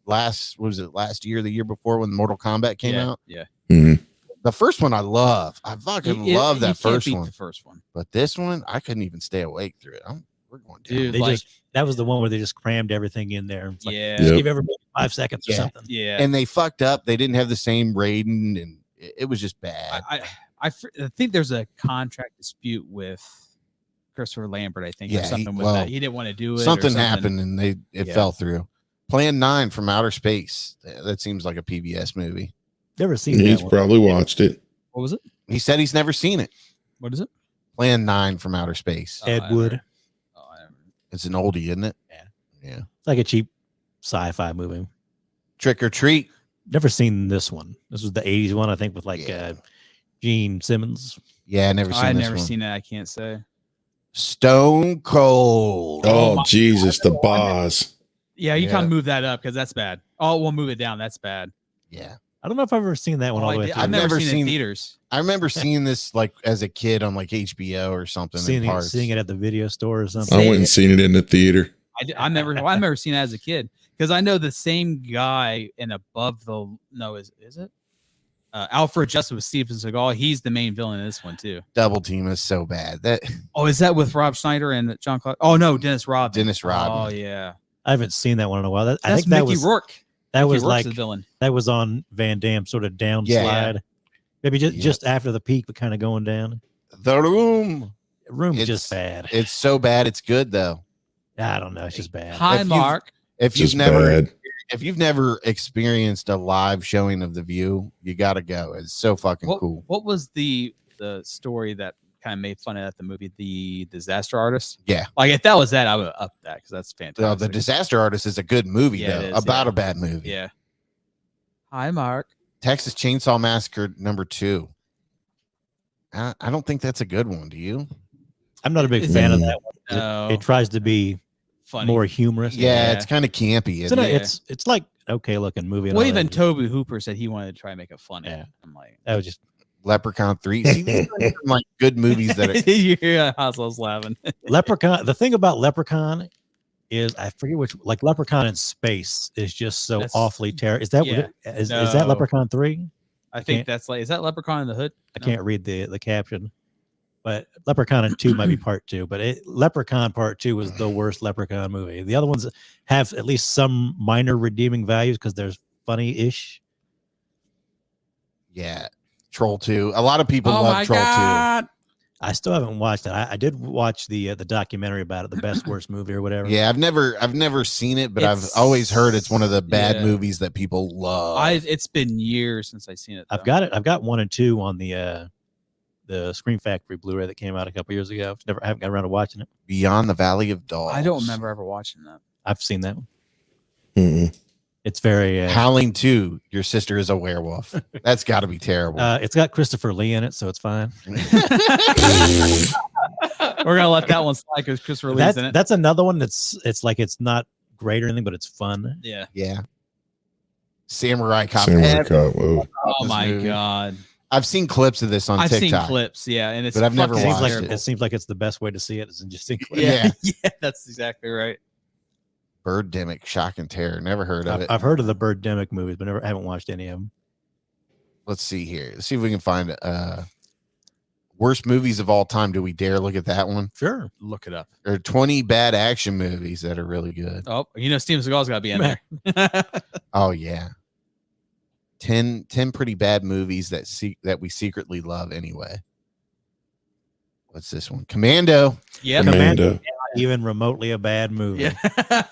last year, the year before when Mortal Kombat came out. Yeah. Mhm. The first one I love. I fucking love that first beat one. The first one, But this one, I couldn't even stay awake through it. We're going down. dude. They that was the one where they just crammed everything in there. It's like, Yeah. just Yep. give everybody 5 seconds or Yeah. something. Yeah. And they fucked up. They didn't have the same Raiden, and it was just bad. I think there's a contract dispute with Christopher Lambert. I think, Yeah, or something with well, that. He didn't want to do it. or Something happened, and it Yeah. fell through. Plan 9 from Outer Space. That seems like a PBS movie. Never seen He's that one. probably watched it. What was it? He said he's never seen it. What is it? Plan 9 from Outer Space. Oh, I Ed never- Wood. Oh, I never- It's an oldie, isn't it? Yeah. Yeah. It's like a cheap sci-fi movie. Trick or Treat. Never seen this one. This was the 80s one, I think, with like Yeah. Gene Simmons. Yeah, never seen I've this never one. seen it. I can't say. Stone Cold. Oh, Jesus, the boss. Yeah, you Yeah. kind of move that up because that's bad. Oh, we'll move it down. That's bad. Yeah. I don't know if I've ever seen that one all the way through. I've never never seen it seen- in theaters. I remember seeing this like as a kid on like HBO or something. in parts. Seeing it at the video store or something. I went and seen it in the theater. I've never seen it as a kid because I know the same guy in Above the is it Alfred Justice with Steven Seagal? He's the main villain in this one too. Double Team is so bad. That Oh, is that with Rob Schneider and John Clark? Oh no, Dennis Rodman. Dennis Rodman. Oh yeah, I haven't seen that one in a while. I that's think that Mickey was Rourke. that Mickey was Rourke's like the villain. that was on Van Damme's sort of downslide. Yeah. Maybe Yeah. just after the peak, but kind of going down. The Room. Room's It's- just bad. It's so bad. It's good though. I don't know. It's just bad. Hi, If you've- Mark. If you've Just never bad. If you've never experienced a live showing of The View, you got to go. It's so fucking cool. What was the story that kind of made fun of the movie, The Disaster Artist? Yeah. Like if that was that, I would up that because that's fantastic. Well, The Disaster Artist is a good movie, Yeah, though, it is, about yeah. a bad movie. Yeah. Hi, Mark. Texas Chainsaw Massacre #2. I don't think that's a good one. Do you? I'm not a big Is fan of it- that one. No. It tries to be Funny. more humorous. Yeah, Yeah. it's kind of campy. Isn't Isn't it? it? It's like okay looking movie. and Well, all even that. Toby Hooper said he wanted to try and make it funny. Yeah. I'm like, That was just Leprechaun 3. See, these are like good movies that are. you hear Haslow's laughing. Leprechaun. The thing about Leprechaun is I forget which. Like Leprechaun in Space is just so That's- awfully terrible. Is that yeah. what it, is that No. Leprechaun 3? I think can't- that's like, is that Leprechaun in the Hood? I can't read the caption, but Leprechaun in 2 might be part 2. But Leprechaun Part 2 was the worst Leprechaun movie. The other ones have at least some minor redeeming values because there's funny-ish. Yeah. Troll 2. A lot of people Oh love my Troll 2. God. I still haven't watched it. I did watch the documentary about it, the best worst movie or whatever. Yeah, I've never seen it, but It's- I've always heard it's one of the bad yeah. movies that people love. It's been years since I've seen it. I've though. got it. I've got 1 and 2 on the Scream Factory Blu-ray that came out a couple years ago. I haven't got around to watching it. Beyond the Valley of Dolls. I don't remember ever watching that. I've seen that one. Mm-mm. It's very. Howling 2. Your sister is a werewolf. That's got to be terrible. It's got Christopher Lee in it, so it's fine. We're gonna let that one slide because Christopher Lee's in it. That's another one it's like it's not great or anything, but it's fun. Yeah. Yeah. Samurai Cop. Samurai Cop. Whoa. Oh this my movie. God. I've seen clips of this on I've TikTok. seen clips. Yeah, and it's But I've never fucking watched terrible. It seems like it's the best way to see it is in just in clips. Yeah. Yeah. Yeah, that's exactly right. Birdemic, Shock and Terror. Never heard of it. I've heard of the Birdemic movies, but haven't watched any of them. Let's see here. Let's see if we can find worst movies of all time. Do we dare look at that one? Sure. Look it up. There are 20 bad action movies that are really good. Oh, Steven Seagal's got to be in there. Oh yeah. 10 pretty bad movies that we secretly love anyway. What's this one? Commando. Yeah. Commando. Even remotely a bad movie. Yeah.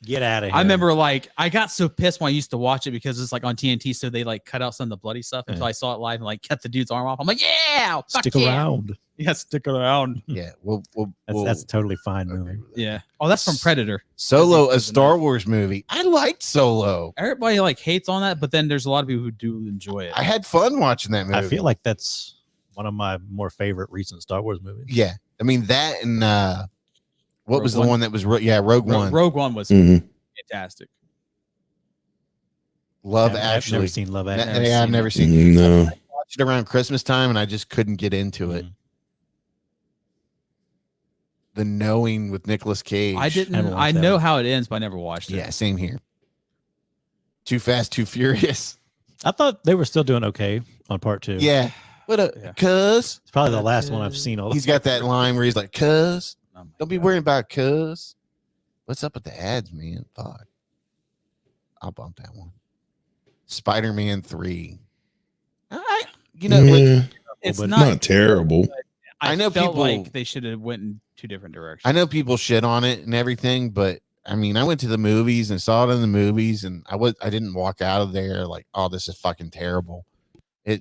Get out of here. I remember I got so pissed when I used to watch it because it's like on TNT, so they like cut out some of the bloody stuff until I saw it live and like cut the dude's arm off. I'm like, yeah, fuck Stick yeah. around. Yeah, stick around. Yeah, we'll That's a totally fine movie. agree with that. Yeah. Oh, that's from Predator. Solo, a Isn't Star it? Wars movie. I liked Solo. Everybody like hates on that, but then there's a lot of people who do enjoy it. I had fun watching that movie. I feel like that's one of my more favorite recent Star Wars movies. yeah. I mean that and what Rogue was the One? one that was Rogue One. Rogue One was Mhm. fantastic. Love I've Actually. never seen Love Ne- Actually. yeah, I've never seen it. No. I watched it around Christmas time and I just couldn't get into it. Mhm. The Knowing with Nicolas Cage. I didn't. haven't watched I that know one. how it ends, but I never watched it. Yeah, same here. Too Fast, Too Furious. I thought they were still doing okay on part 2. Yeah. What a Yeah. cuz. It's probably the last one I've seen. All He's got that line where he's like, cuz. Oh my Don't be God. worrying about cuz. What's up with the ads, man? Fuck. I'll bump that one. Spider-Man 3. You know, like, Yeah, It's but not. not terrible. I know felt people- like they should have went in two different directions. I know people shit on it and everything, but I mean, I went to the movies and saw it in the movies, and I didn't walk out of there like, oh, this is fucking terrible.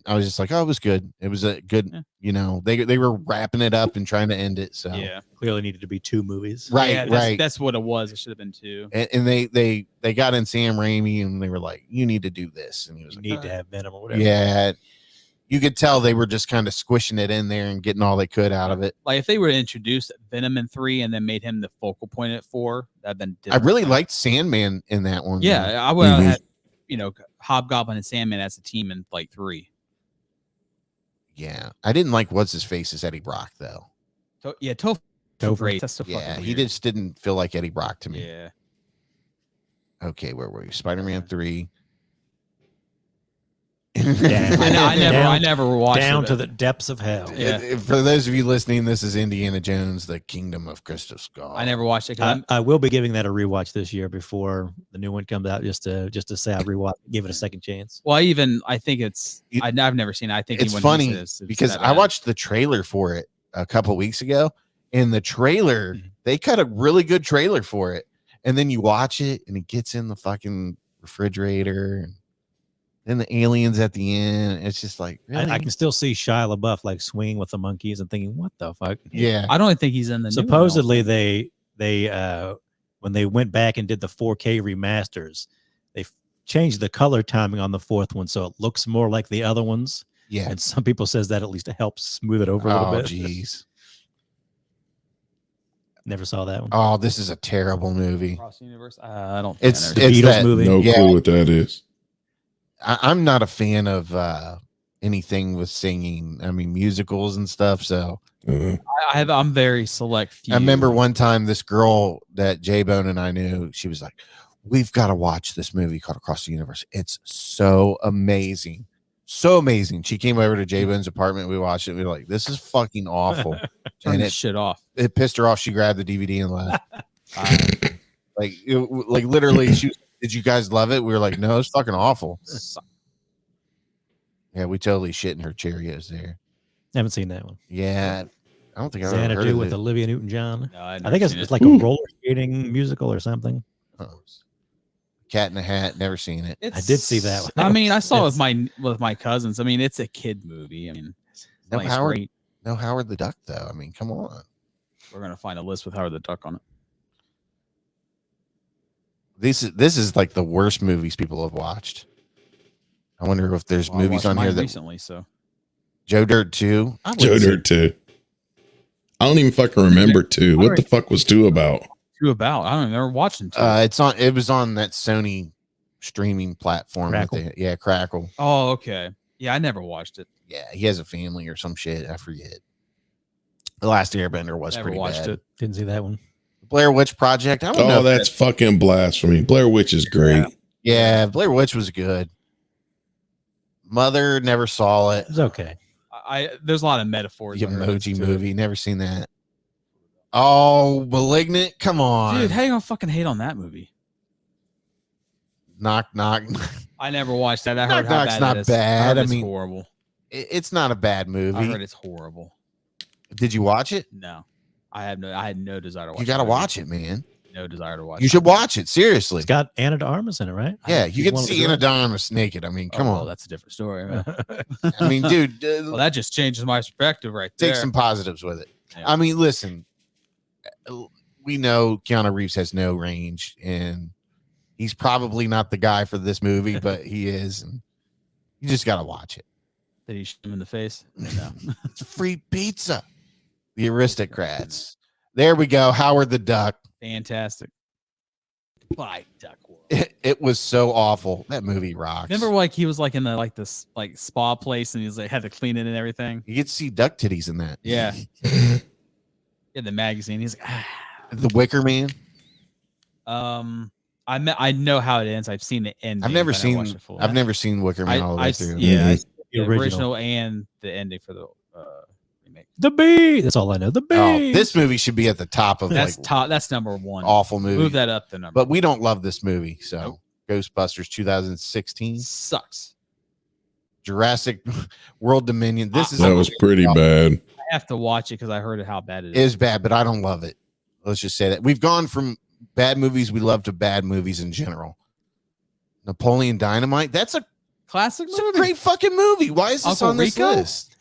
I was just like, oh, it was good. It was a good, Yeah. you know, they were wrapping it up and trying to end it. So Yeah. clearly needed to be 2 movies. Right, Yeah, that's, right. That's what it was. It should have been two. And they got in Sam Raimi and they were like, you need to do this, and he was You like, need "All to right." have Venom or whatever. Yeah, you could tell they were just kind of squishing it in there and getting all they could out of it. Like if they were to introduce Venom in 3 and then made him the focal point at 4, that'd been. I Different. really liked Sandman in that one. though. Yeah, I would have Mhm. had Hobgoblin and Sandman as a team in like 3. Yeah, I didn't like what's his face as Eddie Brock though. Yeah, Topher. Topher. Great. That's so Yeah, fucking he weird. just didn't feel like Eddie Brock to me. Yeah. Okay, where were you? Spider-Man 3. Damn. I never watched Down it. to the depths of hell. Yeah. For those of you listening, this is Indiana Jones, the Kingdom of Crystal Skull. I never watched it. 'Cause I will be giving that a rewatch this year before the new one comes out, just to say I rewatch, give it a second chance. I think it's. You- I've never seen it. I think It's when funny he says it's because that I bad. watched the trailer for it a couple weeks ago. In the trailer, Mhm. they cut a really good trailer for it. And then you watch it and it gets in the fucking refrigerator. And then the aliens at the end. It's just like, really? I can still see Shia LaBeouf like swinging with the monkeys and thinking, what the fuck? Yeah. I don't think he's in the new one Supposedly also. they when they went back and did the 4K remasters, they changed the color timing on the fourth one so it looks more like the other ones. Yeah. And some people says that at least helps smooth it over a little Oh, bit. jeez. Never saw that one. Oh, this is a terrible movie. Across the Universe. I don't think It's I The never- Beatles that movie. No Yeah. clue what that is. I'm not a fan of anything with singing. I mean, musicals and stuff. So I'm very select few. I remember one time this girl that J-Bone and I knew, she was like, we've got to watch this movie called Across the Universe. It's so amazing. So amazing. She came over to J-Bone's apartment. We watched it. We were like, this is fucking awful. Turn and this shit off. it pissed her off. She grabbed the DVD and left. Like literally, she was, did you guys love it? We were like, no, it's fucking awful. Yeah, we totally shit in her Cheerios there. Haven't seen that one. Yeah, I don't think I've ever heard Xanadu of with it. Olivia Newton-John. No, I think it's like Ooh. a roller skating musical or something. Oh. Cat in the Hat. Never seen it. I did see that one. I mean, I saw it It's- with my cousins. I mean, it's a kid movie. I mean, No it's Howard. great. No Howard the Duck though. I mean, come on. We're gonna find a list with Howard the Duck on it. This is like the worst movies people have watched. I wonder if there's Well, I movies watched on here mine that recently. So Joe Dirt 2. I Joe wouldn't say- Dirt 2. I don't even fucking remember 2. What the fuck was 2 about? two about. I don't remember watching two. It was on that Sony streaming platform. Crackle? Crackle. Oh, okay. Yeah, I never watched it. Yeah, he has a family or some shit. I forget. The Last Airbender was Never pretty watched bad. it. Didn't see that one. Blair Witch Project. I don't know. Oh, if that's fucking blasphemy. Blair Witch is great. yeah, Blair Witch was good. Mother, never saw it. It's okay. There's a lot of metaphors. The that are into Emoji it. Movie. Never seen that. Oh, Malignant. Come on. Dude, how you gonna fucking hate on that movie? Knock, knock. I never watched that. I Knock heard how Knock's bad not it is. bad. I It's mean, horrible. It's not a bad I movie. heard it's horrible. Did you watch it? No, I had no desire to watch. You got to that movie. watch it, man. No desire to watch. You should watch it. Seriously. It's got Anna de Armas in it, right? Yeah, you She's get to one of the see Anna girls. de Armas naked. I mean, come Well, on. that's a different story. I mean, dude, Well, that just changes my perspective right there. take some positives with it. Yeah. I mean, listen, we know Keanu Reeves has no range, and he's probably not the guy for this movie, but he is. And you just got to watch it. Did he shoot him in the face? No. It's free pizza. The Aristocrats. There we go. Howard the Duck. Fantastic. By Duck World. It was so awful. That movie rocks. Remember, like he was like in the this spa place, and he's like had to clean it and everything. You get to see duck titties in that. Yeah. In the magazine, he's like, The Wicker Man. I know how it ends. I've seen the ending. I've never but I watched seen. it fully. I've never seen Wicker Man all the way I through. yeah, The the original. original and the ending for the remake. The Bee. That's all I know. The Bee. Oh, this movie should be at the top of That's like top. That's number one. awful movie. Move that up the number. But we don't love this movie. So Nope. Ghostbusters 2016, Sucks. Jurassic World Dominion. This is That was pretty bad. I have to watch it because I heard how bad it is. is bad, but I don't love it. Let's just say that we've gone from bad movies we love to bad movies in general. Napoleon Dynamite. That's a Classic It's a movie. great fucking movie. Why is this Uncle on this Rico? list?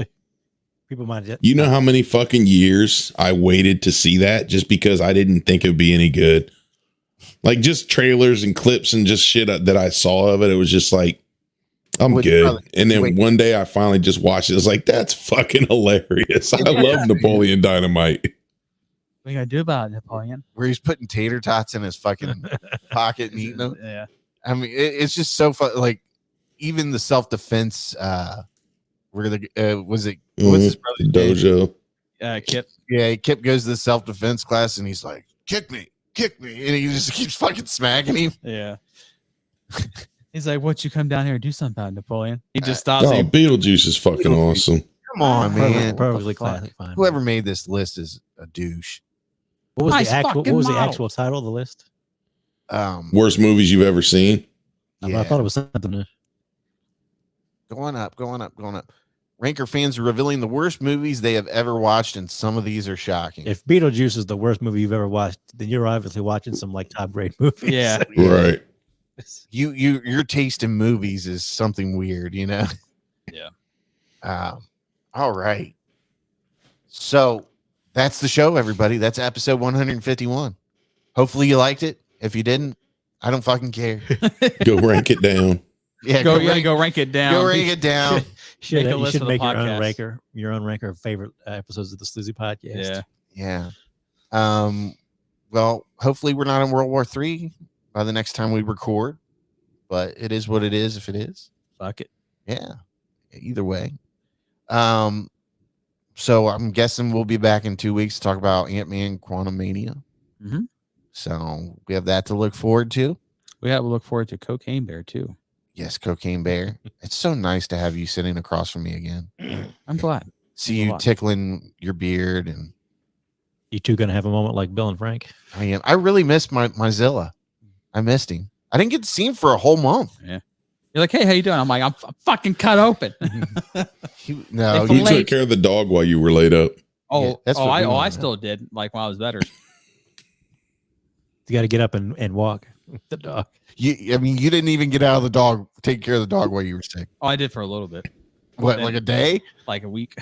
People might just, You know how many fucking years I waited to see that just because I didn't think it would be any good? Like just trailers and clips and just shit that I saw of it. It was just like, I'm Would good. probably- And then wait. one day I finally just watched it. It's like, that's fucking hilarious. I love Napoleon Dynamite. What you gotta do about it, Napoleon? Where he's putting tater tots in his fucking pocket and eating them. Yeah. I mean, it's just so fun. Like even the self-defense, where the what's his brother's name? Dojo. Kip. Yeah, Kip goes to the self-defense class and he's like, kick me, and he just keeps fucking smacking him. Yeah. He's like, "What you come down here and do something about, Napoleon?" He just stops. Oh, him. Beetlejuice is fucking awesome. Come on, man. perfectly What the fuck? classic. Fine. Whoever made this list is a douche. What was Nice the actual? fucking What was the model. actual title of the list? Worst movies you've ever seen? Yeah. I thought it was something. Going up. Ranker fans are revealing the worst movies they have ever watched, and some of these are shocking. If Beetlejuice is the worst movie you've ever watched, then you're obviously watching some like top grade movies. Yeah. Right. Your taste in movies is something weird, you know? Yeah. All right. So that's the show, everybody. That's episode 151. Hopefully you liked it. If you didn't, I don't fucking care. Go rank it down. Yeah, Go rank it down. Go rank it down. You should make your own podcast. ranker of favorite episodes of the Sleazy podcast. Yeah. Yeah. Well, hopefully we're not in World War III by the next time we record, but it is what it is if it is. Fuck it. Yeah. Either way. So I'm guessing we'll be back in 2 weeks to talk about Ant-Man Quantumania. Mm-hmm. So we have that to look forward to. We have to look forward to Cocaine Bear too. Yes, Cocaine Bear. It's so nice to have you sitting across from me again. I'm glad. See you tickling your beard, and You two gonna have a moment like Bill and Frank? I am. I really missed my Zilla. I missed him. I didn't get to see him for a whole month. Yeah. You're like, hey, how you doing? I'm like, I'm fucking cut open. No, If You late- took care of the dog while you were laid up. Yeah, that's what we I wanna still did. Like when I was better. You got to get up and walk the dog. I mean, you didn't even get out of the dog, take care of the dog while you were sick. Oh, I did for a little bit, What, Then- like a day? like a week.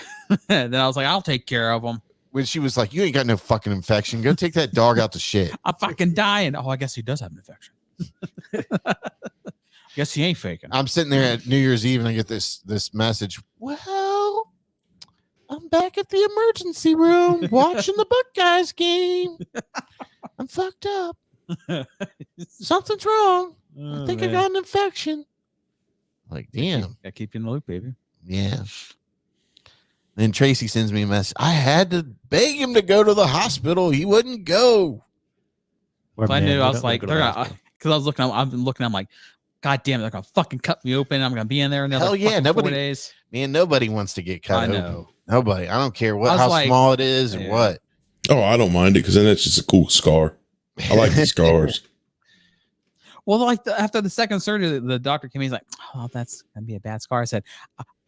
Then I was like, I'll take care of him. When she was like, "You ain't got no fucking infection. Go take that dog out to shit." I'm fucking dying. Oh, I guess he does have an infection. I guess he ain't faking. I'm sitting there at New Year's Eve and I get this message. Well, I'm back at the emergency room watching the Buckeyes game. I'm fucked up. Something's wrong. I think I got an infection. Like, damn. Gotta keep you in the loop, baby. Yeah. Then Tracy sends me a message. I had to beg him to go to the hospital. He wouldn't go. Or If I man, knew, we I was don't like, go to they're the gonna, hospital. because I was looking, I'm like, God damn it, they're gonna fucking cut me open. I'm gonna be in there another Hell yeah, fucking 4 nobody- days. Man, nobody wants to get cut I open. know. Nobody. I don't care I what was how like- small it is or Yeah. what. Oh, I don't mind it because then it's just a cool scar. I like the scars. Well, like after the second surgery, the doctor came in. He's like, "Oh, that's gonna be a bad scar." I said,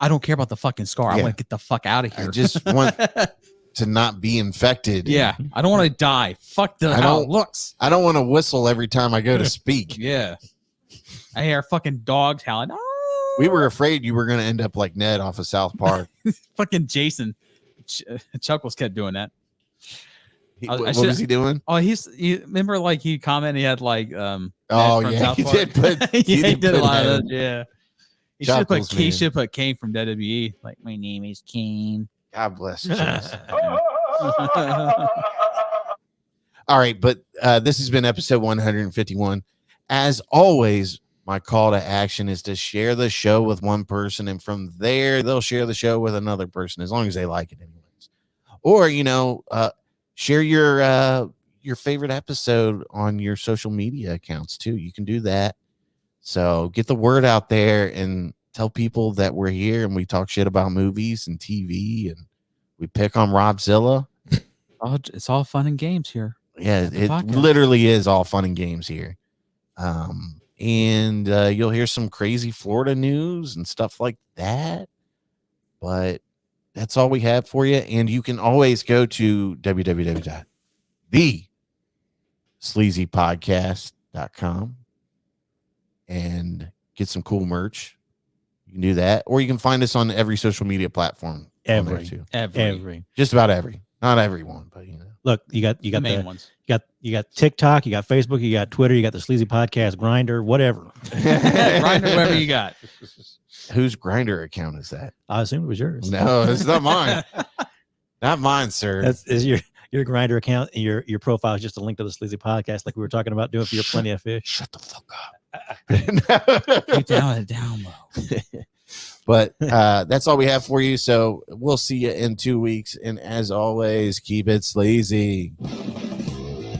"I don't care about the fucking scar. I Yeah. want to get the fuck out of here." I just want to not be infected. yeah, I don't want to die. Fuck I how it don't- looks. I don't want to whistle every time I go to speak. Yeah, I hear fucking dogs howling. Oh, We were afraid you were going to end up like Ned off of South Park. fucking Jason. Chuckles kept doing that. I What should- was he doing? Oh, he remember like he commented. He had like Oh, from yeah. South He Park. did put, yeah, he did did a put lot that of in. that. Yeah. He should have Chuckles, man. put Kane from WWE. Like, my name is Kane. God bless Jesus. All right, but this has been episode 151. As always, my call to action is to share the show with one person, and from there, they'll share the show with another person, as long as they like it, anyways. Or, share your favorite episode on your social media accounts too. You can do that. So get the word out there and tell people that we're here and we talk shit about movies and TV and we pick on Robzilla. Oh, it's all fun and games here. Yeah, The it podcast. literally is all fun and games here. And you'll hear some crazy Florida news and stuff like that. But that's all we have for you. And you can always go to www.thesleazypodcast.com and get some cool merch. You can do that. Or you can find us on every social media platform. on there Every. too. Every. Just about every. Not everyone, but Look, you got The main the ones. you got TikTok, you got Facebook, you got Twitter, you got the Sleazy Podcast, Grinder, whatever. Grinder, whoever you got. Whose Grinder account is that? I assume it was yours. No, it's not mine. Not mine, sir. That's is your Grinder account, and your profile is just a link to the Sleazy Podcast, like we were talking about doing for your Plenty of Fish. Shut the fuck up. Keep down and down low. But that's all we have for you. So we'll see you in 2 weeks. And as always, keep it sleazy.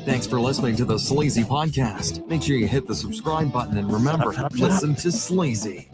Thanks for listening to the Sleazy Podcast. Make sure you hit the subscribe button and remember, listen to Sleazy.